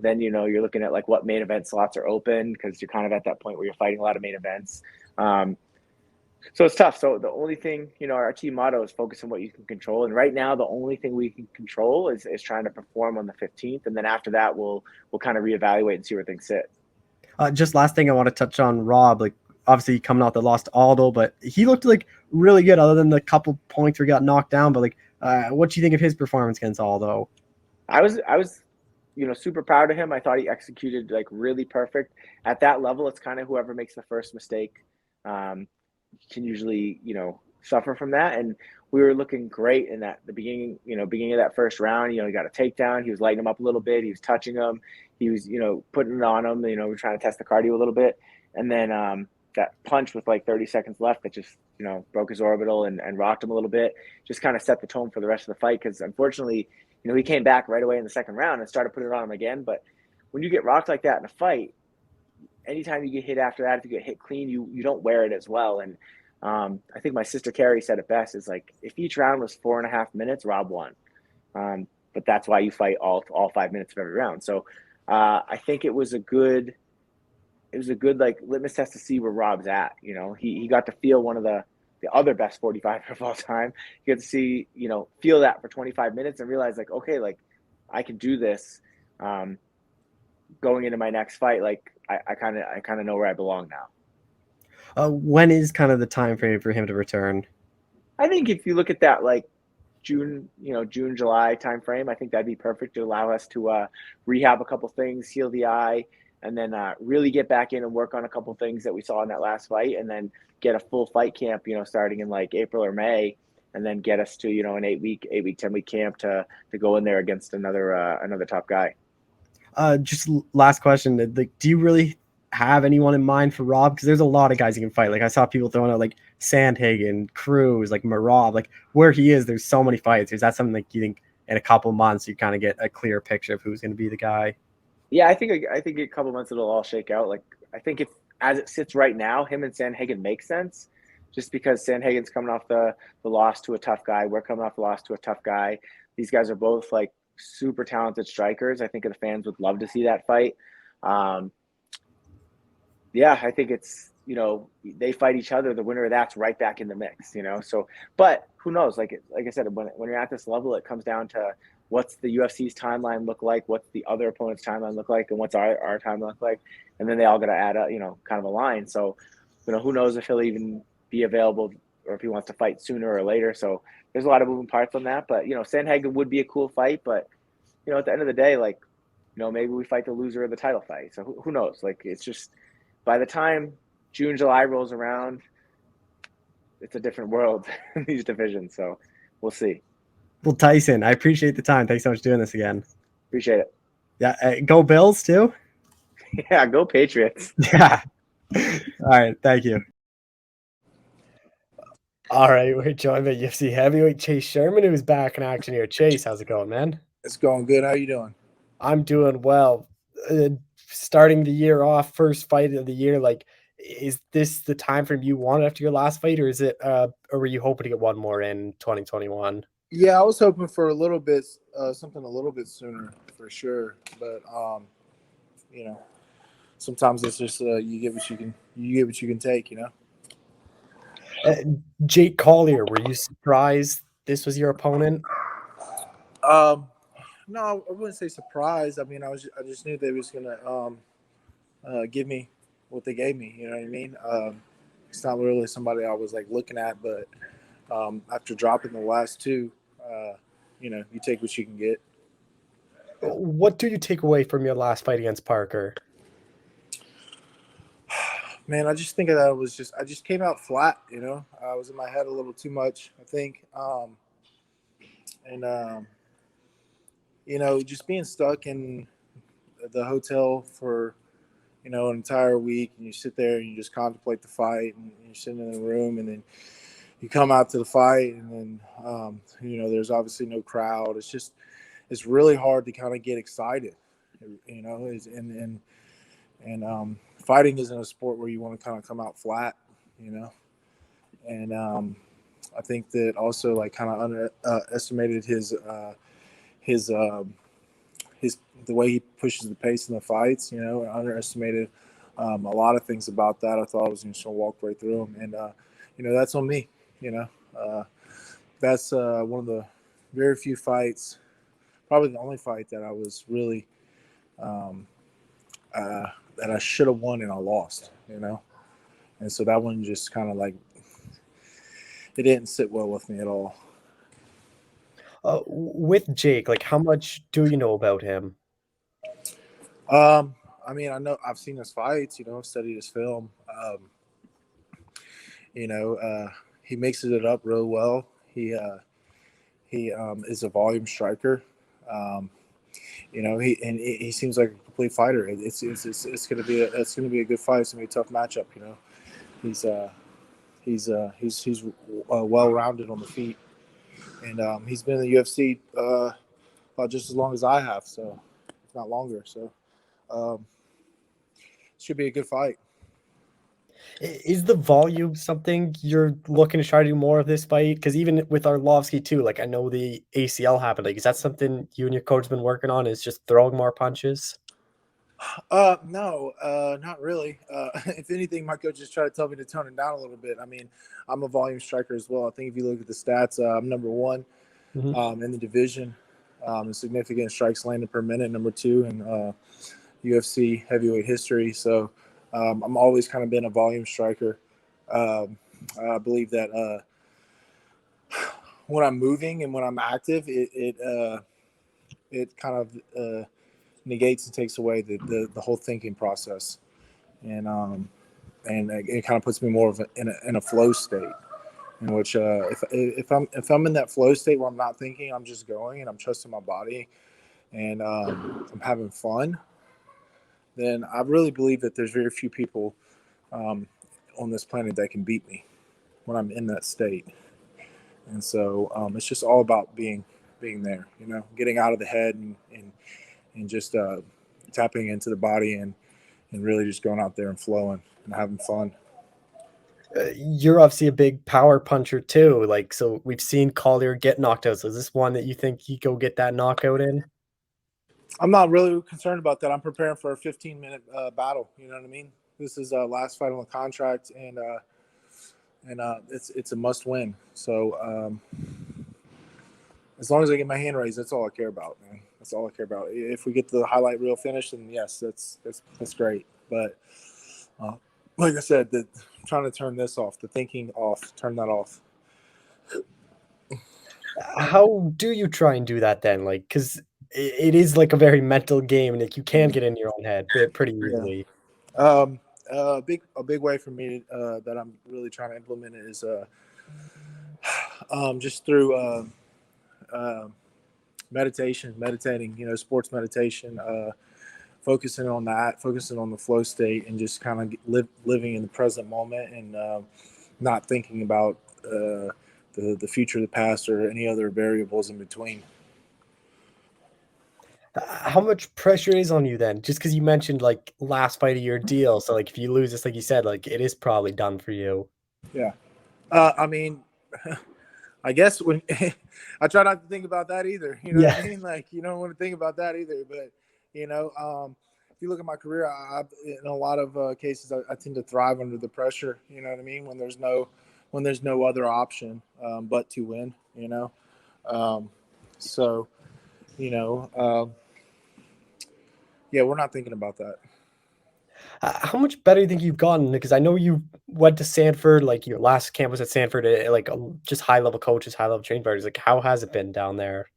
Then, you know, you're looking at like what main event slots are open because you're kind of at that point where you're fighting a lot of main events. So it's tough. So the only thing, you know, our team motto is focus on what you can control. And right now, the only thing we can control is trying to perform on the 15th. And then after that, we'll kind of reevaluate and see where things sit. Just last thing I want to touch on, Rob, like obviously coming out the loss to Aldo, but he looked like really good other than the couple points where he got knocked down. But like, what do you think of his performance against Aldo? I was, you know, super proud of him. I thought he executed like really perfect at that level. It's kind of whoever makes the first mistake can usually, you know, suffer from that. And we were looking great in the beginning of that first round. You know, he got a takedown. He was lighting him up a little bit. He was touching him. He was, you know, putting it on him. You know, we're trying to test the cardio a little bit. And then that punch with like 30 seconds left that just, you know, broke his orbital and rocked him a little bit, just kind of set the tone for the rest of the fight. Because unfortunately, you know, he came back right away in the second round and started putting it on him again. But when you get rocked like that in a fight, anytime you get hit after that, if you get hit clean, you don't wear it as well. And I think my sister Carrie said it best, is like, if each round was 4.5 minutes, Rob won. But that's why you fight all 5 minutes of every round. So I think it was a good like litmus test to see where Rob's at. You know, he got to feel one of the other best 45 of all time. You get to see, you know, feel that for 25 minutes and realize like, okay, like I can do this. Going into my next fight, like I kind of know where I belong now. When is kind of the time frame for him to return? I think if you look at that, like June, July time frame, I think that'd be perfect to allow us to rehab a couple things, heal the eye, and then really get back in and work on a couple things that we saw in that last fight, and then get a full fight camp, you know, starting in like April or May, and then get us to, you know, an 10-week camp to go in there against another top guy. Just last question. Like, do you really have anyone in mind for Rob? Because there's a lot of guys he can fight. Like I saw people throwing out like Sandhagen, Cruz, like Marab, like where he is, there's so many fights. Is that something like you think in a couple months you kind of get a clear picture of who's going to be the guy? Yeah, I think a couple months it'll all shake out. Like I think if as it sits right now, him and Sandhagen make sense, just because Sandhagen's coming off the loss to a tough guy. We're coming off the loss to a tough guy. These guys are both like super talented strikers. I think the fans would love to see that fight. Yeah, I think it's, you know, they fight each other. The winner of that's right back in the mix, you know? So, but who knows? Like I said, when you're at this level, it comes down to what's the UFC's timeline look like? What's the other opponent's timeline look like? And what's our timeline look like? And then they all got to add up, you know, kind of a line. So, you know, who knows if he'll even be available or if he wants to fight sooner or later. So there's a lot of moving parts on that, but, you know, Sandhagen would be a cool fight, but, you know, at the end of the day, like, you know, maybe we fight the loser of the title fight. So who knows? Like, it's just, by the time June, July rolls around, it's a different world in these divisions. So we'll see. Well, Tyson, I appreciate the time. Thanks so much for doing this again. Appreciate it. Yeah. Go Bills too. Yeah. Go Patriots. Yeah. All right. Thank you. All right. We're joined by UFC heavyweight Chase Sherman, who's back in action here. Chase, how's it going, man? It's going good. How you doing? I'm doing well. Starting the year off, first fight of the year, like, is this the time frame you wanted after your last fight, or is it or were you hoping to get one more in 2021? Yeah, I was hoping for a little bit something a little bit sooner for sure, but you know, sometimes it's just you get what you can take, you know. Jake Collier, were you surprised this was your opponent? No, I wouldn't say surprised. I mean, I just knew they was gonna give me what they gave me. You know what I mean? It's not really somebody I was like looking at, but after dropping the last two, you take what you can get. What do you take away from your last fight against Parker? Man, I just think that I just came out flat, I was in my head a little too much, I think. Just being stuck in the hotel for, an entire week, and you sit there and you just contemplate the fight, and you're sitting in the room, and then you come out to the fight, and then, there's obviously no crowd. It's really hard to kind of get excited, and fighting isn't a sport where you want to kind of come out flat, and I think that also like kind of underestimated the way he pushes the pace in the fights, and underestimated a lot of things about that. I thought I was just going to walk right through them, and that's on me. That's one of the very few fights, probably the only fight that I was really that I should have won and I lost, and so that one just kind of like it didn't sit well with me at all. With Jake, like how much do you know about him? I mean, I know I've seen his fights, I've studied his film. He mixes it up real well. He is a volume striker. He seems like a complete fighter. It's gonna be a good fight. It's gonna be a tough matchup. He's well rounded on the feet, and he's been in the UFC about just as long as I have, so if not longer. So should be a good fight. Is the volume something you're looking to try to do more of this fight? Because even with Arlovsky too, like I know the ACL happened. Like, is that something you and your coach have been working on? Is just throwing more punches? No, not really. If anything, my coach just tried to tell me to tone it down a little bit. I mean, I'm a volume striker as well. I think if you look at the stats, I'm number one in the division in significant strikes landed per minute, number two in UFC heavyweight history. So I'm always kind of been a volume striker. I believe that when I'm moving and when I'm active, it kind of negates and takes away the whole thinking process, and it kind of puts me more of in a flow state, in which if I'm in that flow state where I'm not thinking, I'm just going and I'm trusting my body, and I'm having fun, then I really believe that there's very few people on this planet that can beat me when I'm in that state. And so it's just all about being there, getting out of the head and just tapping into the body and really just going out there and flowing and having fun. You're obviously a big power puncher too. Like, so we've seen Collier get knocked out. So is this one that you think he go get that knockout in? I'm not really concerned about that. I'm preparing for a 15-minute battle. You know what I mean? This is last fight on the contract, and it's a must win. So as long as I get my hand raised, that's all I care about, man. That's all I care about. If we get the highlight reel finish, then yes, that's great. But like I said, I'm trying to turn this off, the thinking off, turn that off. How do you try and do that then? Like, because it is like a very mental game, and like you can get in your own head pretty easily. A big way for me that I'm really trying to implement it is just through meditating, sports meditation, focusing on that, focusing on the flow state, and just kind of living in the present moment, and not thinking about the future, the past, or any other variables in between. How much pressure is on you then? Just because you mentioned like last fight of your deal, so like if you lose this, like you said, like it is probably done for you. Yeah, I mean, I guess when I try not to think about that either. You know what I mean? Like you don't want to think about that either. But if you look at my career, in a lot of cases, I tend to thrive under the pressure. You know what I mean? When there's no other option but to win. So. Yeah, we're not thinking about that. How much better do you think you've gotten? Because I know you went to Sanford, like your last camp was at Sanford, like just high level coaches, high level training partners. Like, how has it been down there?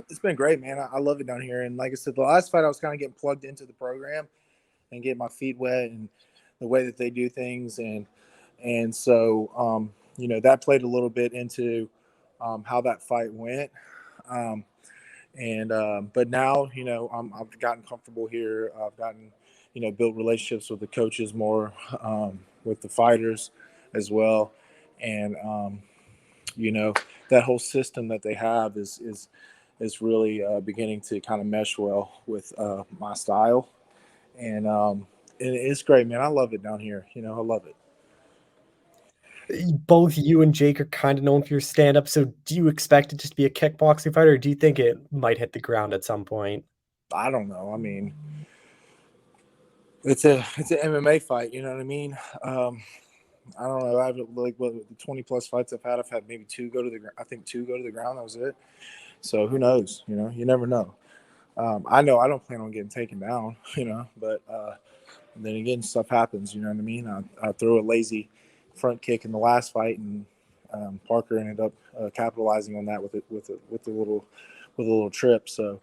It's been great, man. I love it down here. And like I said, the last fight I was kind of getting plugged into the program and getting my feet wet and the way that they do things, and so that played a little bit into how that fight went. But now I've gotten comfortable here. I've gotten built relationships with the coaches more, with the fighters as well, and that whole system that they have is really beginning to kind of mesh well with my style, and it's great, man. I love it down here. I love it. Both you and Jake are kind of known for your stand-up, so do you expect it just to be a kickboxing fight, or do you think it might hit the ground at some point? I don't know. I mean, it's an MMA fight. You know what I mean? I don't know. I've like the 20+ fights I've had maybe two go to the ground. I think two go to the ground. That was it. So who knows? You never know. I know I don't plan on getting taken down. But then again, stuff happens. You know what I mean? I threw a lazy front kick in the last fight, and Parker ended up capitalizing on that with a little trip. So,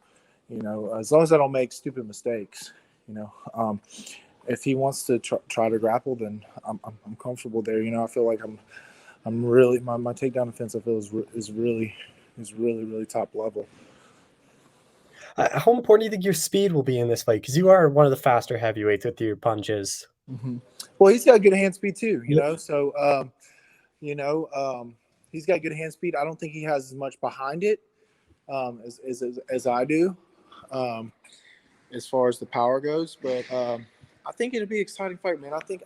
as long as I don't make stupid mistakes, if he wants to try to grapple, then I'm comfortable there. I feel like I'm really my takedown defense, I feel is really top level. How important do you think your speed will be in this fight? Because you are one of the faster heavyweights with your punches. Mm-hmm. Well, he's got good hand speed too, Yep. know. So, he's got good hand speed. I don't think he has as much behind it as I do, as far as the power goes. But I think it'll be an exciting fight, man. I think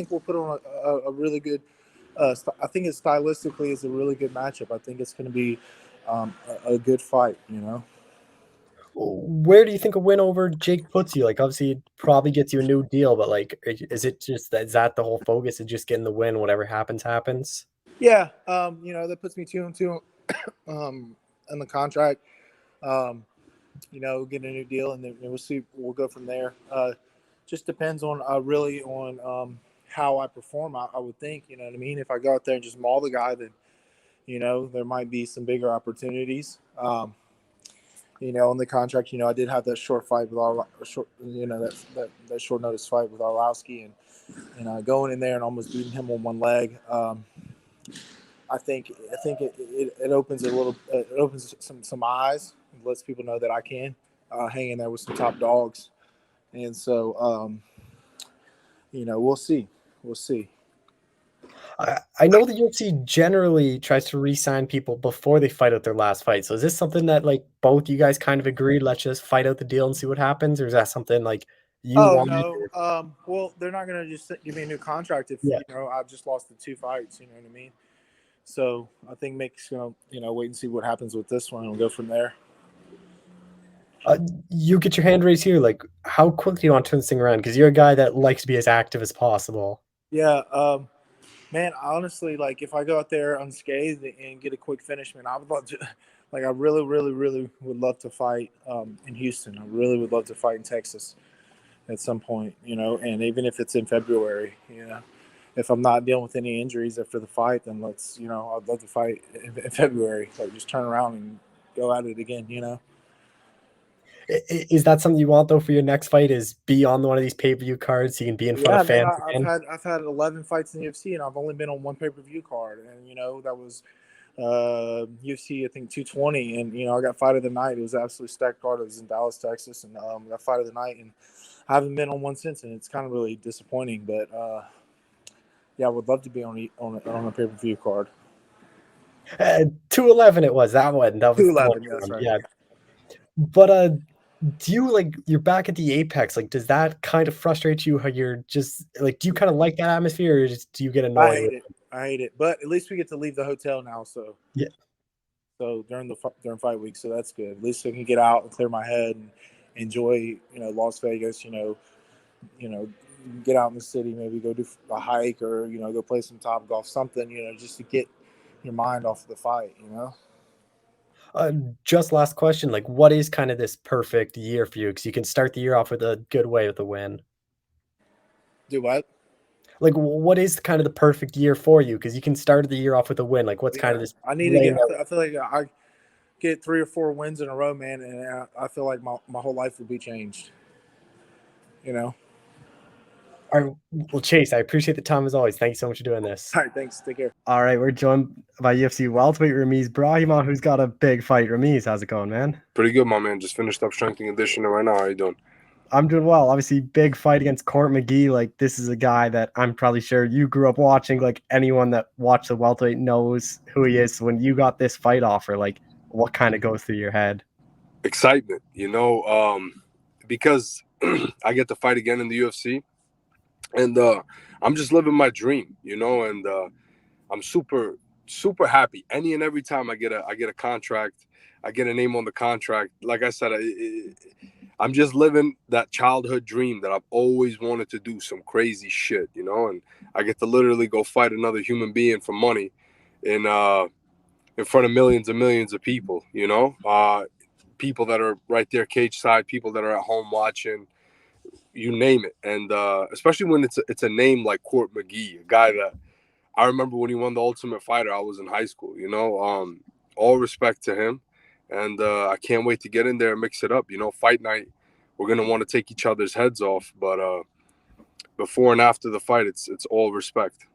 we'll put on a really good. I think it stylistically is a really good matchup. I think it's going to be a good fight. Where do you think a win over Jake puts you? Like, obviously, it probably gets you a new deal, but like, is that the whole focus of just getting the win? Whatever happens, happens. Yeah, that puts me 2-2 in the contract. Get a new deal, and then we'll see. We'll go from there. Just depends on really on how I perform. I would think, you know what I mean. If I go out there and just maul the guy, then there might be some bigger opportunities. On the contract, I did have that short fight with that short notice fight with Arlovsky, and going in there and almost beating him on one leg. I think it opens it opens some eyes, and lets people know that I can hang in there with some top dogs, and so we'll see. I know the UFC generally tries to re-sign people before they fight out their last fight. So is this something that like both you guys kind of agreed? Let's just fight out the deal and see what happens, or is that something like you wanted? No. Well, they're not going to just give me a new contract if I just lost the 2 fights. You know what I mean? So I think Mick's going to wait and see what happens with this one, and we'll go from there. You get your hand raised here. Like, how quickly do you want to turn this thing around? Because you're a guy that likes to be as active as possible. Yeah. Man, honestly, like if I go out there unscathed and get a quick finish, man, I would love to. Like, I really, really, really would love to fight in Houston. I really would love to fight in Texas at some point, and even if it's in February, if I'm not dealing with any injuries after the fight, then let's, I'd love to fight in February. Like, just turn around and go at it again, Is that something you want though for your next fight? Is be on one of these pay-per-view cards so you can be in front of fans again? I've had 11 fights in the UFC, and I've only been on one pay-per-view card, and that was UFC I think 220, and I got fight of the night. It was an absolutely stacked card. It was in Dallas, Texas, and got fight of the night, and I haven't been on one since, and it's kind of really disappointing. But yeah, I would love to be on a pay-per-view card. 211 it was that one. That was 211. That's right. Yeah. But do you you're back at the Apex? Like, does that kind of frustrate you? How you're just like, do you kind of like that atmosphere, or do you get annoyed? I hate it. But at least we get to leave the hotel now. So yeah. So during fight week, so that's good. At least I can get out and clear my head and enjoy, Las Vegas. Get out in the city, maybe go do a hike or go play some Top Golf, something, just to get your mind off of the fight. Just last question, like what is kind of this perfect year for you? Because you can start the year off with a good way with a win. Do what? Like, what is kind of the perfect year for you? Because you can start the year off with a win. Like, what's kind of this? I need to get. I feel like I get 3 or 4 wins in a row, man, and I feel like my whole life would be changed. You know. All right, well, Chase, I appreciate the time as always. Thank you so much for doing this. All right, thanks. Take care. All right, we're joined by UFC welterweight Ramiz Brahimaj, who's got a big fight. Ramiz, how's it going, man? Pretty good, my man. Just finished up strength and conditioning right now. How you doing? I'm doing well. Obviously, big fight against Court McGee. Like, this is a guy that I'm probably sure you grew up watching. Like, anyone that watched the welterweight knows who he is. So when you got this fight offer, like, what kind of goes through your head? Excitement, because I get to fight again in the UFC, and I'm just living my dream, and I'm super, super happy. Any and every time I get a contract, I get a name on the contract. Like I said, I'm just living that childhood dream that I've always wanted to do, some crazy shit, and I get to literally go fight another human being for money in front of millions and millions of people, people that are right there cage side, people that are at home watching, you name it. And especially when it's a name like Court McGee, a guy that I remember when he won the Ultimate Fighter, I was in high school, all respect to him. And I can't wait to get in there and mix it up. Fight night, we're going to want to take each other's heads off. But before and after the fight, it's all respect.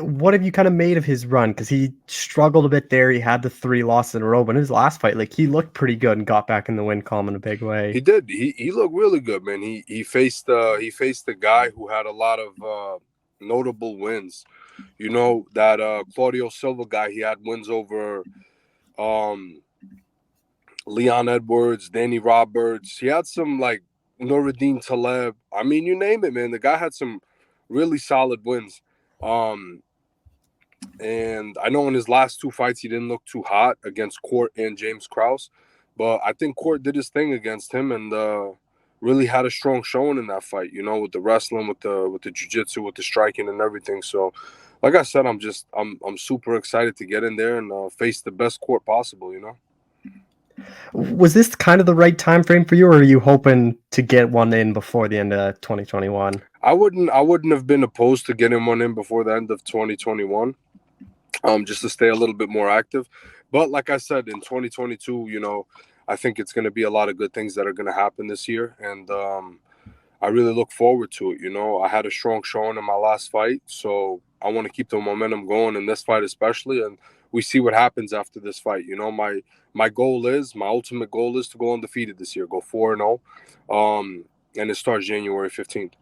What have you kind of made of his run? Because he struggled a bit there. He had the 3 losses in a row. But in his last fight, like, he looked pretty good and got back in the win column in a big way. He did. He looked really good, man. He faced a guy who had a lot of notable wins. That Claudio Silva guy, he had wins over Leon Edwards, Danny Roberts. He had some, like, Nuruddin Taleb. I mean, you name it, man. The guy had some really solid wins. And I know in his last 2 fights, he didn't look too hot against Court and James Krause, but I think Court did his thing against him and really had a strong showing in that fight, with the wrestling, with the jiu-jitsu, with the striking and everything. So, like I said, I'm super excited to get in there and face the best Court possible, Was this kind of the right time frame for you, or are you hoping to get one in before the end of 2021? I wouldn't have been opposed to getting one in before the end of 2021, just to stay a little bit more active. But like I said, in 2022, I think it's going to be a lot of good things that are going to happen this year, and I really look forward to it. I had a strong showing in my last fight, so I want to keep the momentum going in this fight especially, and we see what happens after this fight. My ultimate goal is to go undefeated this year, go 4-0, and it starts January 15th.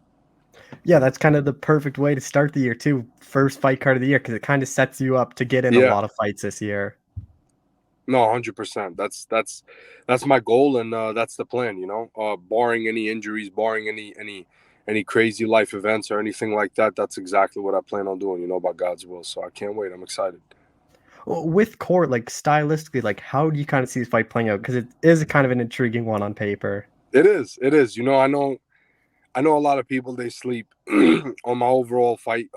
Yeah, that's kind of the perfect way to start the year too. First fight card of the year, because it kind of sets you up to get in a lot of fights this year. No, 100%. That's my goal, and that's the plan. Barring any injuries, barring any crazy life events or anything like that. That's exactly what I plan on doing. By God's will. So I can't wait. I'm excited. With Court, like, stylistically, like, how do you kind of see this fight playing out? Because it is a kind of an intriguing one on paper. It is. I know a lot of people, they sleep on my overall fight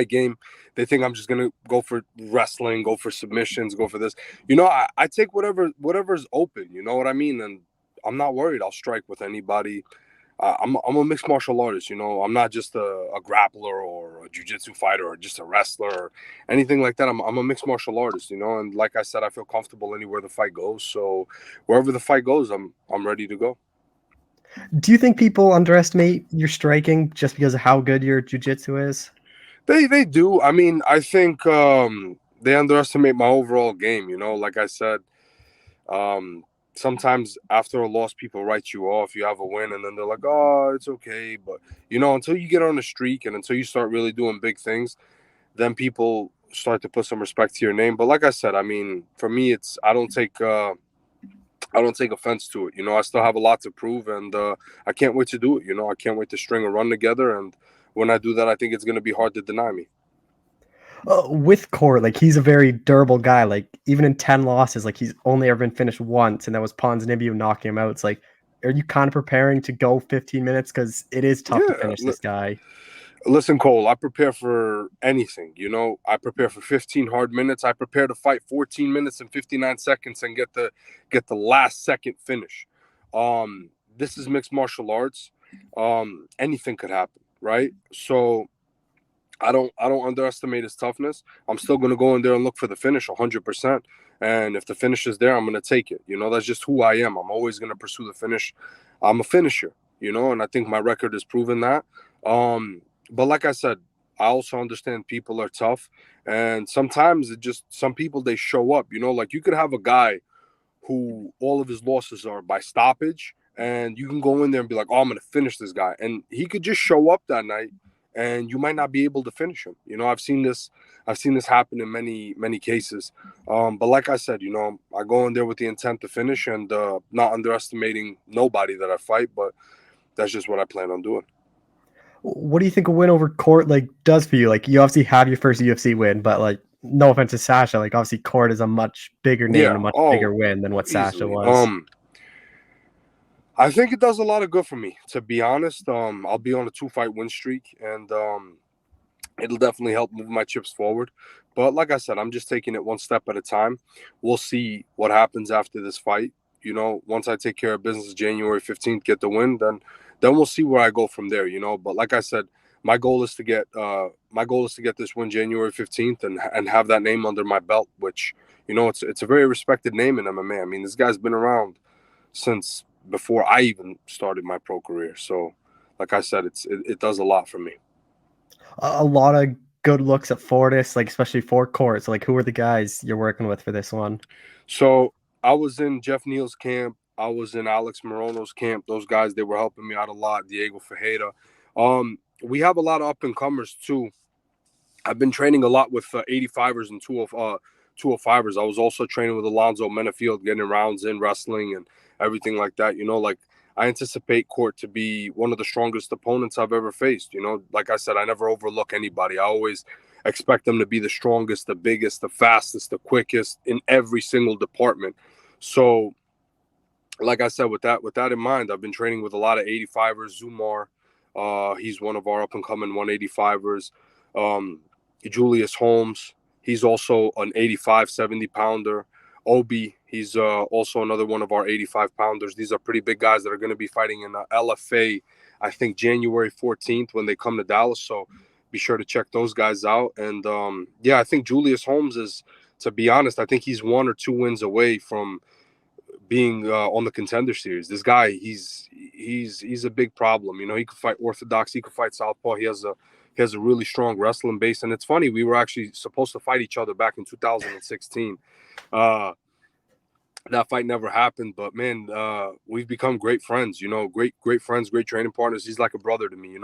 game. They think I'm just gonna go for wrestling, go for submissions, go for this. I take whatever's open. You know what I mean? And I'm not worried. I'll strike with anybody. I'm a mixed martial artist. I'm not just a grappler or a jiu-jitsu fighter or just a wrestler or anything like that. I'm a mixed martial artist. And like I said, I feel comfortable anywhere the fight goes. So wherever the fight goes, I'm ready to go. Do you think people underestimate your striking just because of how good your jiu-jitsu is? They do. I mean, I think they underestimate my overall game. Like I said, sometimes after a loss, people write you off. You have a win, and then they're like, "Oh, it's okay." But until you get on a streak and until you start really doing big things, then people start to put some respect to your name. But like I said, I mean, for me, I don't take offense to it. I still have a lot to prove, and I can't wait to do it. I can't wait to string a run together, and when I do that, I think it's going to be hard to deny me. With Court, like, he's a very durable guy. Like, even in 10 losses, like, he's only ever been finished once, and that was Ponzinibbio knocking him out. It's like, are you kind of preparing to go 15 minutes? Because it is tough to finish this guy. Listen, Cole, I prepare for anything. I prepare for 15 hard minutes. I prepare to fight 14 minutes and 59 seconds and get the last second finish. This is mixed martial arts. anything could happen, right? So I don't underestimate his toughness. I'm still going to go in there and look for the finish 100%. And if the finish is there, I'm going to take it. That's just who I am. I'm always going to pursue the finish. I'm a finisher, and I think my record has proven that. But like I said, I also understand people are tough. And sometimes some people, they show up, like you could have a guy who all of his losses are by stoppage. And you can go in there and be like, oh, I'm going to finish this guy. And he could just show up that night and you might not be able to finish him. I've seen this happen in many, many cases. But like I said, I go in there with the intent to finish and not underestimating nobody that I fight, but that's just what I plan on doing. What do you think a win over Court does for you? You obviously have your first UFC win, but no offense to Sasha, obviously Court is a much bigger name and a much bigger win than what easily. Sasha was. I think it does a lot of good for me, to be honest. I'll be on a 2-fight win streak, and it'll definitely help move my chips forward. But like I said, I'm just taking it one step at a time. We'll see what happens after this fight. Once I take care of business January 15th, get the win, then we'll see where I go from there. But like I said, my goal is to get this win January 15th and have that name under my belt, which it's a very respected name in MMA. I mean, this guy's been around since before I even started my pro career. So like I said, it does a lot for me. A lot of good looks at Fortis, especially for Court. So who are the guys you're working with for this one? So I was in Jeff Neal's camp. I was in Alex Morono's camp. Those guys, they were helping me out a lot. Diego Ferreira. We have a lot of up and comers too. I've been training a lot with 85ers and 205ers. I was also training with Alonzo Menafield, getting rounds in wrestling and everything like that. I anticipate Court to be one of the strongest opponents I've ever faced. Like I said, I never overlook anybody. I always expect them to be the strongest, the biggest, the fastest, the quickest in every single department. So, like I said, with that in mind, I've been training with a lot of 85ers. Zumar, he's one of our up-and-coming 185ers. Julius Holmes, he's also an 85, 70-pounder. Obi, he's also another one of our 85-pounders. These are pretty big guys that are going to be fighting in LFA, I think, January 14th when they come to Dallas. So be sure to check those guys out. And, I think Julius Holmes is, to be honest, I think he's 1 or 2 wins away from being on the Contender Series. This guy, he's a big problem. He could fight orthodox, he could fight southpaw. He has a really strong wrestling base. And it's funny, we were actually supposed to fight each other back in 2016. That fight never happened, but man, we've become great friends, great friends, great training partners. He's like a brother to me.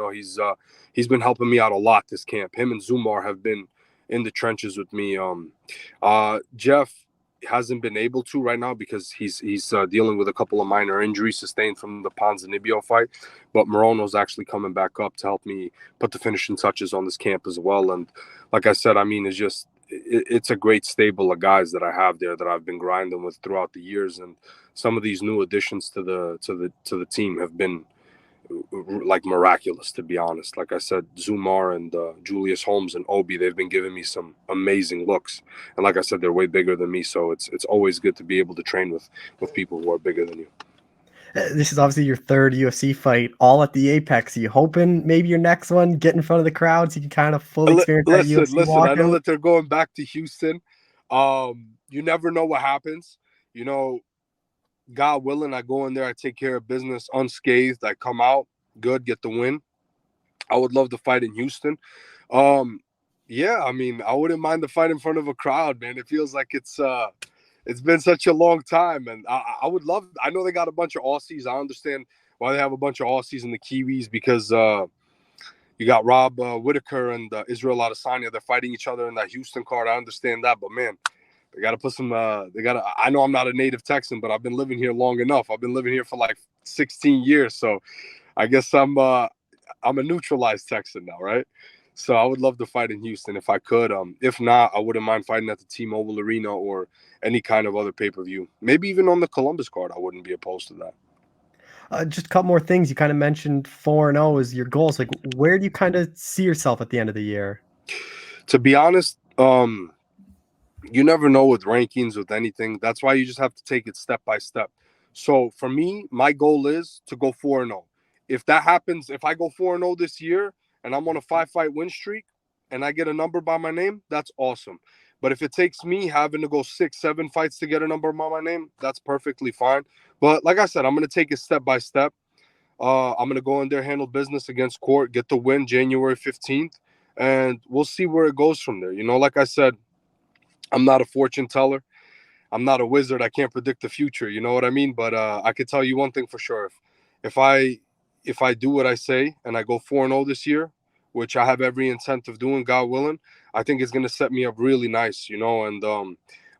He's been helping me out a lot this camp. Him and Zumar have been in the trenches with me. Jeff hasn't been able to right now because he's dealing with a couple of minor injuries sustained from the Ponzinibbio fight, but Morono's actually coming back up to help me put the finishing touches on this camp as well. And like I said, I mean, it's a great stable of guys that I have there that I've been grinding with throughout the years. And some of these new additions to the team have been miraculous, to be honest. Like I said, Zumar and Julius Holmes and Obi, they've been giving me some amazing looks. And like I said, they're way bigger than me. So it's always good to be able to train with people who are bigger than you. This is obviously your third UFC fight, all at the Apex. Are you hoping maybe your next one, get in front of the crowd so you can kind of fully experience that UFC Listen, walkout? I know that they're going back to Houston. You never know what happens. God willing, I go in there, I take care of business unscathed. I come out good, get the win. I would love to fight in Houston. I mean, I wouldn't mind the fight in front of a crowd, man. It feels like it's been such a long time, and I would love. I know they got a bunch of Aussies. I understand why they have a bunch of Aussies and the Kiwis because you got Rob Whitaker and Israel Adesanya. They're fighting each other in that Houston card. I understand that, but man, they got to put some. I know I'm not a native Texan, but I've been living here long enough. I've been living here for like 16 years, so I guess I'm a neutralized Texan now, right? So I would love to fight in Houston if I could. If not, I wouldn't mind fighting at the T-Mobile Arena or any kind of other pay-per-view. Maybe even on the Columbus card, I wouldn't be opposed to that. Just a couple more things. You kind of mentioned 4-0 is your goals. Where do you kind of see yourself at the end of the year? To be honest, you never know with rankings, with anything. That's why you just have to take it step by step. So for me, my goal is to go 4-0. if that happens, if I go 4-0 this year and I'm on a 5-fight win streak and I get a number by my name, that's awesome. But if it takes me having to go 6-7 fights to get a number by my name, that's perfectly fine. But like I said, I'm going to take it step by step. I'm going to go in there, handle business against Court, get the win January 15th, and we'll see where it goes from there. You know, like I said, I'm not a fortune teller. I'm not a wizard. I can't predict the future. You know what I mean? But I could tell you one thing for sure. If I do what I say and I go 4-0 this year, which I have every intent of doing, God willing, I think it's going to set me up really nice, you know, and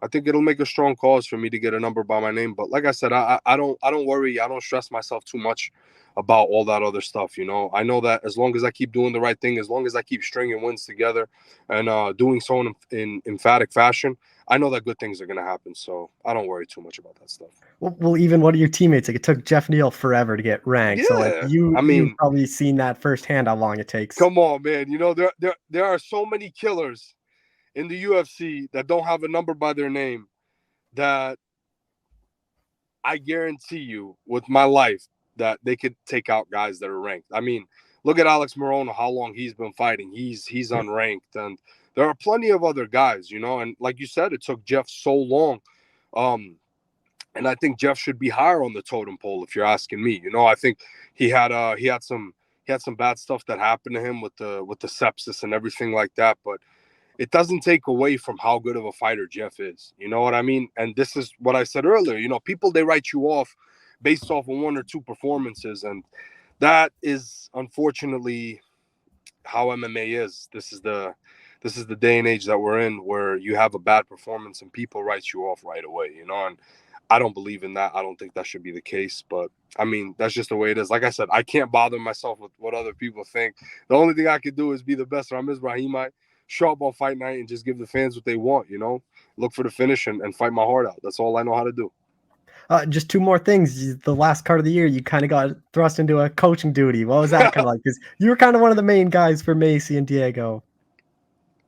I think it'll make a strong cause for me to get a number by my name. But like I said, I don't worry. I don't stress myself too much about all that other stuff, you know. I know that as long as I keep doing the right thing, as long as I keep stringing wins together and doing so in emphatic fashion, I know that good things are going to happen. So I don't worry too much about that stuff. Well, even one of your teammates, like it took Jeff Neal forever to get ranked. Yeah, So like I mean, you've probably seen that firsthand, how long it takes. Come on, man. You know, there are so many killers in the UFC that don't have a number by their name that I guarantee you with my life that they could take out guys that are ranked. I mean, look at Alex Morono, how long he's been fighting. He's unranked. And there are plenty of other guys, you know, and like you said, it took Jeff so long. And I think Jeff should be higher on the totem pole if you're asking me. You know, I think he had some bad stuff that happened to him with the sepsis and everything like that, but it doesn't take away from how good of a fighter Jeff is. You know what I mean? And this is what I said earlier. You know, people, they write you off based off of 1 or 2 performances, and that is unfortunately how MMA is. This is the day and age that we're in, where you have a bad performance and people write you off right away, you know, and I don't believe in that. I don't think that should be the case, but I mean, that's just the way it is. Like I said, I can't bother myself with what other people think. The only thing I can do is be the best Ramiz Brahimaj, show up on fight night and just give the fans what they want, you know, look for the finish and fight my heart out. That's all I know how to do. Just 2 more things. The last card of the year, you kind of got thrust into a coaching duty. What was that kind of like? Because you were kind of one of the main guys for Macy and Diego.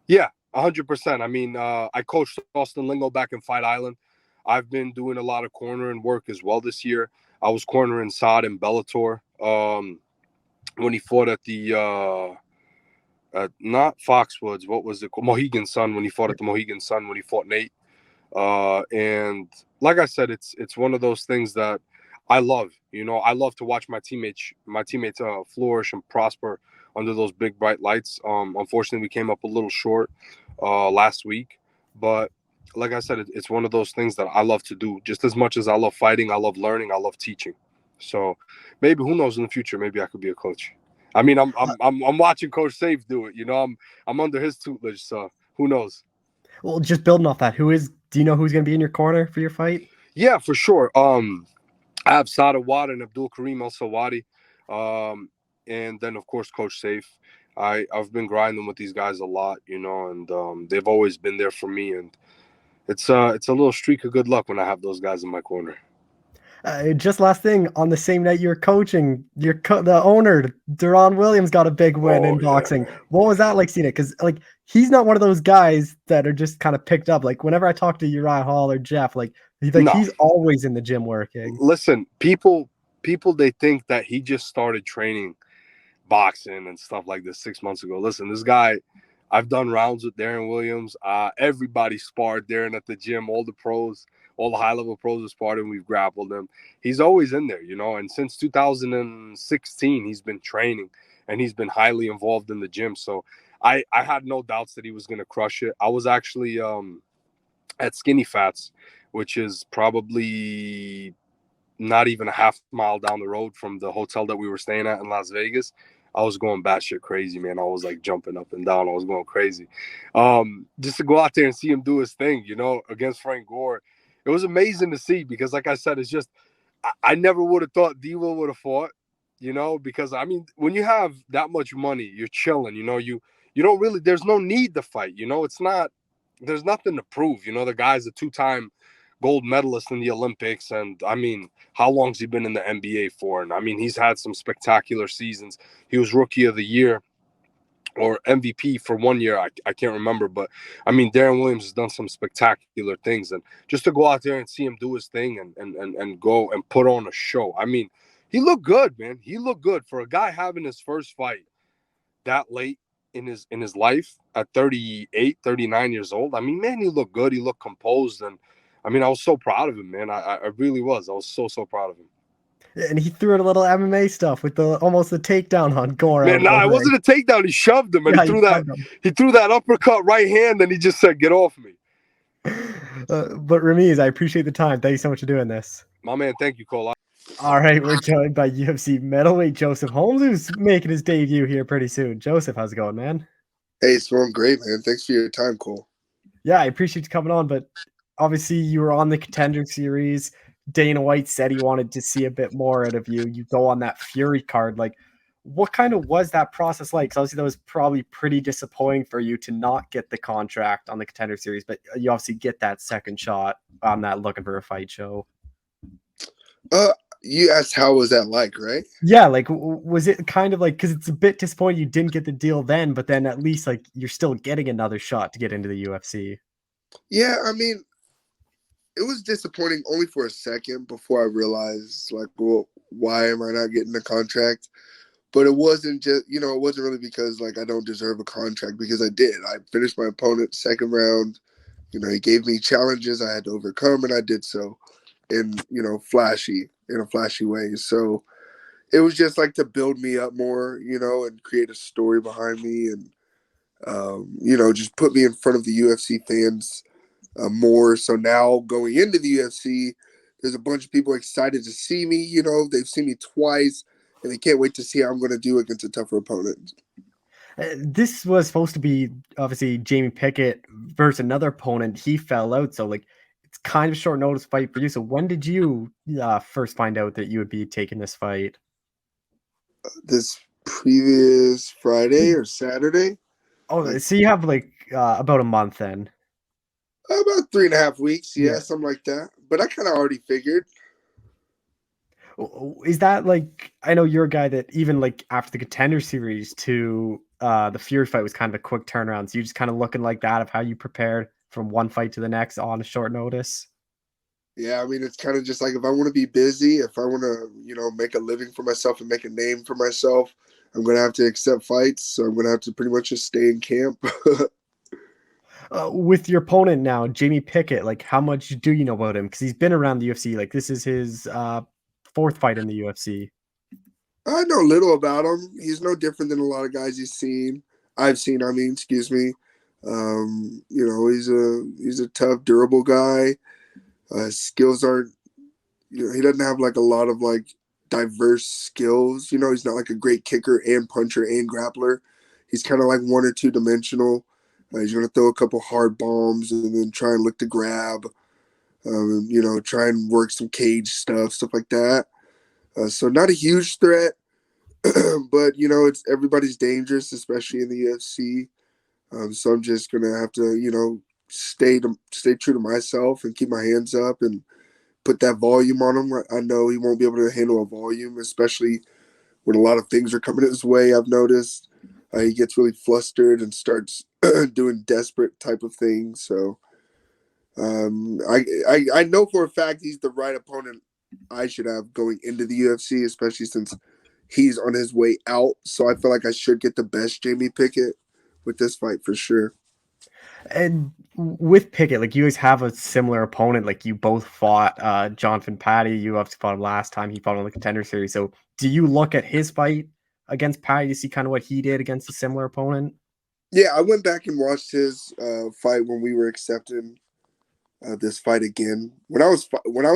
Yeah, 100%. I mean, I coached Austin Lingo back in Fight Island. I've been doing a lot of cornering work as well this year. I was cornering Saad in Bellator when he fought at the not Foxwoods. What was it called? Mohegan Sun, when he fought at the Mohegan Sun, when he fought Nate. And like I said, it's one of those things that I love. You know, I love to watch my teammates flourish and prosper under those big bright lights. Unfortunately, we came up a little short last week, but like I said, it's one of those things that I love to do. Just as much as I love fighting, I love learning, I love teaching. So maybe, who knows, in the future, maybe I could be a coach. I mean, I'm watching Coach Safe do it. You know, I'm under his tutelage, so who knows? Well, just building off that, do you know who's going to be in your corner for your fight? Yeah, for sure. I have Sada Wad and Abdul Karim El Sawadi, and then of course Coach Safe. I've been grinding with these guys a lot, you know, and they've always been there for me, and it's a little streak of good luck when I have those guys in my corner. Just last thing, on the same night you were coaching, the owner, Duron Williams, got a big win in boxing. Yeah. What was that like seeing it? Because like he's not one of those guys that are just kind of picked up. Like whenever I talk to Uriah Hall or Jeff, he's always in the gym working. Listen, people they think that he just started training boxing and stuff like this 6 months ago. Listen, this guy, I've done rounds with Duron Williams. Everybody sparred Duron at the gym. All the pros, all the high-level pros have sparred him. We've grappled him. He's always in there, you know. And since 2016, he's been training, and he's been highly involved in the gym. So I had no doubts that he was going to crush it. I was actually at Skinny Fats, which is probably not even a half mile down the road from the hotel that we were staying at in Las Vegas. I was going batshit crazy, man. I was like jumping up and down. I was going crazy. Just to go out there and see him do his thing, you know, against Frank Gore. It was amazing to see because, like I said, it's just I never would have thought D-Will would have fought, you know, because, I mean, when you have that much money, you're chilling, you know, you don't really, there's no need to fight, you know, there's nothing to prove, you know, the guy's a 2-time gold medalist in the Olympics. And I mean, how long's he been in the NBA for? And I mean, he's had some spectacular seasons. He was rookie of the year or MVP for 1 year. I can't remember, but I mean, Duron Williams has done some spectacular things, and just to go out there and see him do his thing and go and put on a show. I mean, He looked good, man. He looked good for a guy having his first fight that late in his life at 38, 39 years old. I mean, man, he looked good. He looked composed, and I mean, I was so proud of him, man. I really was. I was so proud of him. And he threw in a little MMA stuff with almost the takedown on Gore. Man, nah, it wasn't a takedown. He shoved him, and Yeah, he threw that uppercut right hand, and he just said, "Get off me." But Ramiz, I appreciate the time. Thank you so much for doing this. My man, thank you, Cole. All right, we're joined by UFC middleweight Joseph Holmes, who's making his debut here pretty soon. Joseph, how's it going, man? Hey, it's going great, man. Thanks for your time, Cole. Yeah, I appreciate you coming on, but obviously you were on the Contender Series. Dana White said he wanted to see a bit more out of you. You go on that Fury card. Like, what kind of was that process like? So obviously that was probably pretty disappointing for you to not get the contract on the Contender Series, but you obviously get that second shot on that Looking for a Fight show. You asked how was that like, right? Yeah, like was it kind of like, because it's a bit disappointing you didn't get the deal then, but then at least like you're still getting another shot to get into the UFC. Yeah, I mean, it was disappointing only for a second before I realized, like, well, why am I not getting the contract? But it wasn't just, it wasn't really because, like, I don't deserve a contract, because I did. I finished my opponent second round. He gave me challenges I had to overcome, and I did so in a flashy way. So it was just like to build me up more, and create a story behind me, and just put me in front of the UFC fans more. So now going into the UFC, there's a bunch of people excited to see me. They've seen me twice, and they can't wait to see how I'm going to do against a tougher opponent. This was supposed to be obviously Jamie Pickett versus another opponent. He fell out, so like it's kind of short notice fight for you. So when did you first find out that you would be taking this fight? This previous Friday or Saturday. Oh, so you have like about a month then. About 3.5 weeks, yeah, something like that. But I kind of already figured. Is that like, I know you're a guy that even like after the Contender Series to the Fury fight was kind of a quick turnaround. So you just kind of looking like that of how you prepared from one fight to the next on a short notice. Yeah, I mean, it's kind of just like if I want to be busy, if I want to, make a living for myself and make a name for myself, I'm going to have to accept fights. So I'm going to have to pretty much just stay in camp. With your opponent now, Jamie Pickett, like how much do you know about him? Because he's been around the UFC. Like this is his fourth fight in the UFC. I know little about him. He's no different than a lot of guys I've seen, excuse me. He's a tough, durable guy. Skills aren't, he doesn't have like a lot of like diverse skills. He's not like a great kicker and puncher and grappler. He's kind of like one or two dimensional. He's going to throw a couple hard bombs and then try and look to grab, try and work some cage stuff like that. So not a huge threat, but, it's everybody's dangerous, especially in the UFC. So I'm just going to have to, stay true to myself and keep my hands up and put that volume on him. I know he won't be able to handle a volume, especially when a lot of things are coming his way. I've noticed he gets really flustered and starts doing desperate type of things. So I know for a fact he's the right opponent I should have going into the UFC, especially since he's on his way out. So I feel like I should get the best Jamie Pickett with this fight for sure. And with Pickett, like you guys have a similar opponent. Like you both fought Jonathan Patty. You obviously fought him last time. He fought on the Contender Series. So do you look at his fight against Patty to see kind of what he did against a similar opponent? Yeah, I went back and watched his fight when we were accepting this fight again. When I was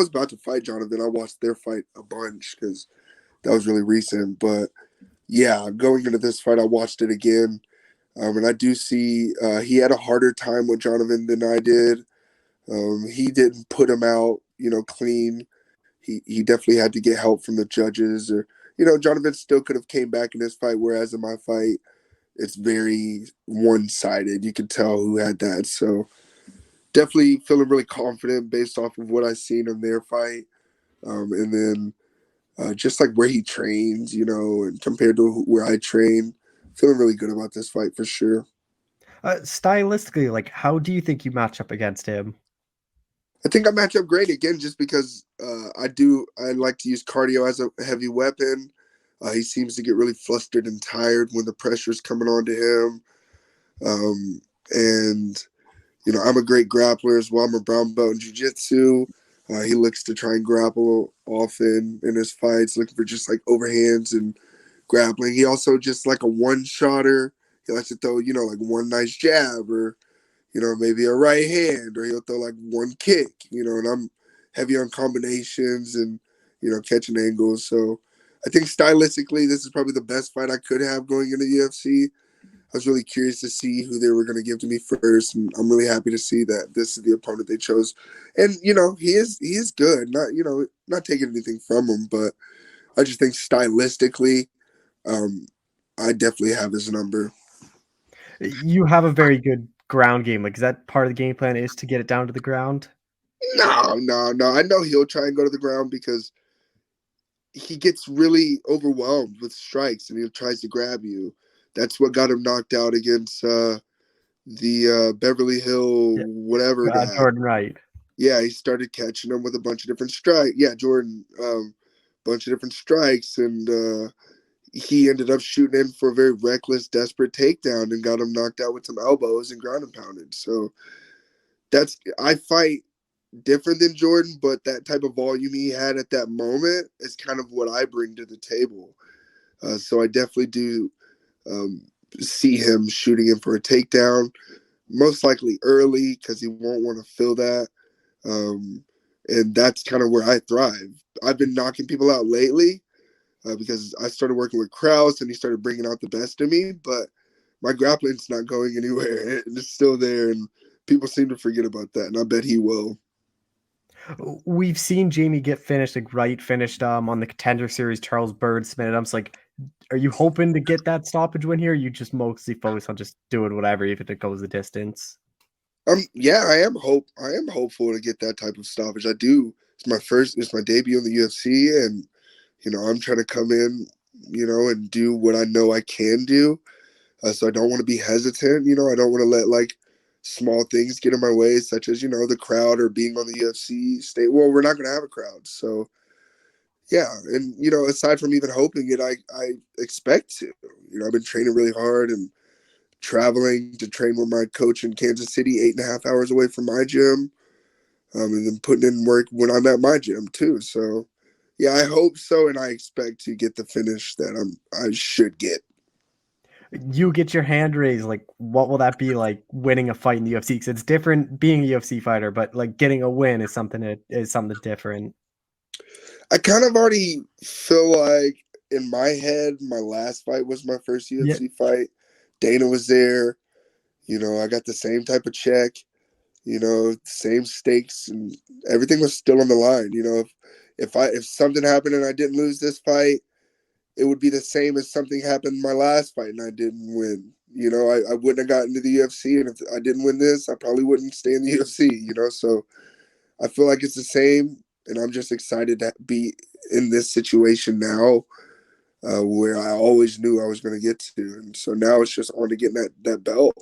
about to fight Jonathan, I watched their fight a bunch because that was really recent. But yeah, going into this fight, I watched it again. And I do see he had a harder time with Jonathan than I did. He didn't put him out, clean. He definitely had to get help from the judges. Or, Jonathan still could have came back in this fight, whereas in my fight, it's very one-sided. You could tell who had that. So definitely feeling really confident based off of what I've seen in their fight. And then just like where he trains, and compared to where I train, feeling really good about this fight for sure. Stylistically, like how do you think you match up against him? I think I match up great again, just because I like to use cardio as a heavy weapon. He seems to get really flustered and tired when the pressure's coming on to him. And I'm a great grappler as well. I'm a brown belt in jiu-jitsu. He looks to try and grapple often in his fights, looking for just like overhands and grappling. He also just like a one-shotter. He likes to throw, like one nice jab or, maybe a right hand, or he'll throw like one kick, and I'm heavy on combinations and, catching angles. So I think stylistically, this is probably the best fight I could have going into the UFC. I was really curious to see who they were going to give to me first, and I'm really happy to see that this is the opponent they chose. And he is good. Not taking anything from him, but I just think stylistically, I definitely have his number. You have a very good ground game. Like, is that part of the game plan, is to get it down to the ground? No. I know he'll try and go to the ground because he gets really overwhelmed with strikes and he tries to grab you. That's what got him knocked out against the Beverly Hill whatever guy. Jordan Wright. Yeah, he started catching him with a bunch of different strikes. Yeah, Jordan, bunch of different strikes, and he ended up shooting in for a very reckless, desperate takedown and got him knocked out with some elbows and ground and pounded. So I fight different than Jordan, but that type of volume he had at that moment is kind of what I bring to the table. So I definitely do see him shooting in for a takedown, most likely early because he won't want to feel that. And that's kind of where I thrive. I've been knocking people out lately because I started working with Krause and he started bringing out the best of me, but my grappling's not going anywhere. It's still there, and people seem to forget about that, and I bet he will. We've seen Jamie get finished, like Wright finished on the Contender Series, Charles Byrd submitted. I'm just like, are you hoping to get that stoppage win here? Or you just mostly focus on just doing whatever, even if it goes the distance? Yeah, I am hopeful to get that type of stoppage. I do. It's my debut in the UFC, and I'm trying to come in, and do what I know I can do. So I don't want to be hesitant. I don't want to let like small things get in my way, such as the crowd or being on the UFC state. Well, we're not going to have a crowd, so yeah. And aside from even hoping it, I expect to. I've been training really hard and traveling to train with my coach in Kansas City, 8.5 hours away from my gym, and then putting in work when I'm at my gym too. So yeah, I hope so, and I expect to get the finish that I should get. You get your hand raised, like what will that be like winning a fight in the UFC? Because it's different being a UFC fighter, but like getting a win is something different. I kind of already feel like in my head, my last fight was my first UFC fight. Dana was there. I got the same type of check, same stakes, and everything was still on the line. If something happened and I didn't lose this fight, it would be the same as something happened in my last fight and I didn't win. I wouldn't have gotten to the UFC, and if I didn't win this, I probably wouldn't stay in the UFC, so I feel like it's the same, and I'm just excited to be in this situation now where I always knew I was going to get to. And so now it's just on to getting that belt.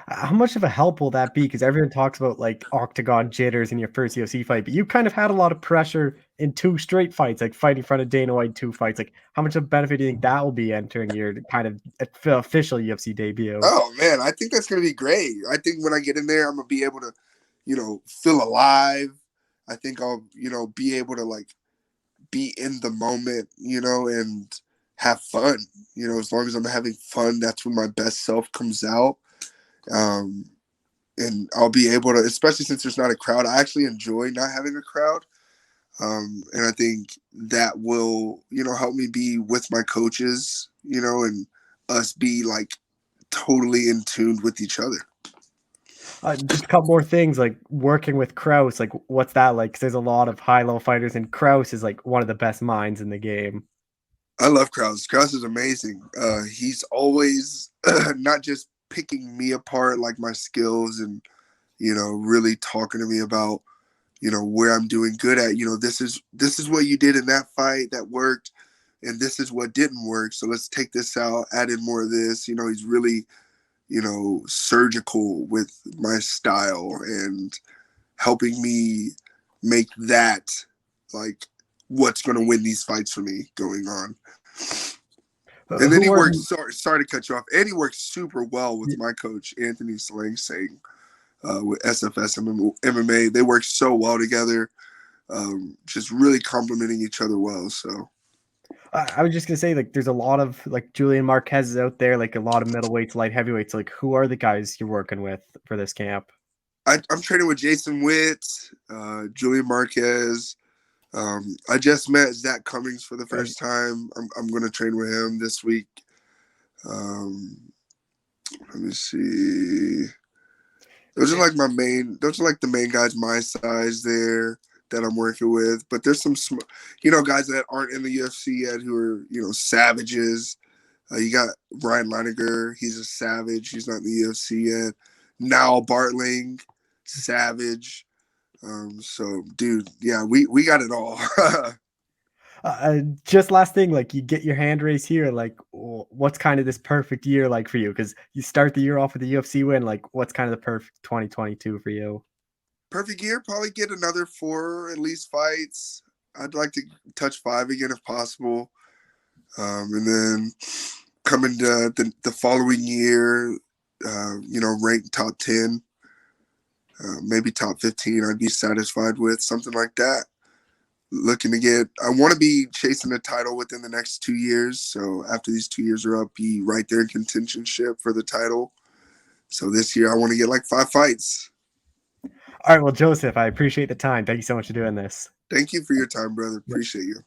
How much of a help will that be? Because everyone talks about like octagon jitters in your first UFC fight, but you kind of had a lot of pressure in 2 straight fights, like fighting in front of Dana White 2 fights. Like, how much of a benefit do you think that will be entering your kind of official UFC debut? Oh man, I think that's going to be great. I think when I get in there, I'm going to be able to, feel alive. I think I'll, be able to like be in the moment, and have fun. As long as I'm having fun, that's when my best self comes out. And I'll be able to, especially since there's not a crowd, I actually enjoy not having a crowd. And I think that will, help me be with my coaches, and us be like totally in tune with each other. Just a couple more things, like working with Krause, like what's that like? Because there's a lot of high-level fighters, and Krause is like one of the best minds in the game. I love Krause. Krause is amazing. He's always not just picking me apart, like my skills, and really talking to me about where I'm doing good at. This is what you did in that fight that worked, and this is what didn't work. So let's take this out, add in more of this. He's really surgical with my style, and helping me make that like what's going to win these fights for me going on. And then he worked, sorry to cut you off, and he worked super well with my coach, Anthony Selangsang, with SFS MMA. They work so well together, just really complementing each other well. So I was just gonna say, like, there's a lot of like Julian Marquez is out there, like a lot of middleweights, light heavyweights. Like, who are the guys you're working with for this camp? I'm training with Jason Witt, Julian Marquez. I just met Zach Cummings for the first time. I'm going to train with him this week. Let me see. Those are like the main guys my size there that I'm working with. But there's some, guys that aren't in the UFC yet who are, savages. You got Ryan Leininger. He's a savage. He's not in the UFC yet. Now Bartling, savage. So dude, yeah, we got it all. Just last thing, like, you get your hand raised here, like, what's kind of this perfect year like for you? Because you start the year off with a UFC win. Like, what's kind of the perfect 2022 for you? Perfect year, probably get another 4 at least fights. I'd like to touch 5 again if possible. And then coming to the following year, rank top 10. Maybe top 15 I'd be satisfied with, something like that. I want to be chasing a title within the next 2 years. So after these 2 years are up, be right there in contentionship for the title. So this year I want to get like 5 fights. All right. Well, Joseph, I appreciate the time. Thank you so much for doing this. Thank you for your time, brother. Appreciate you.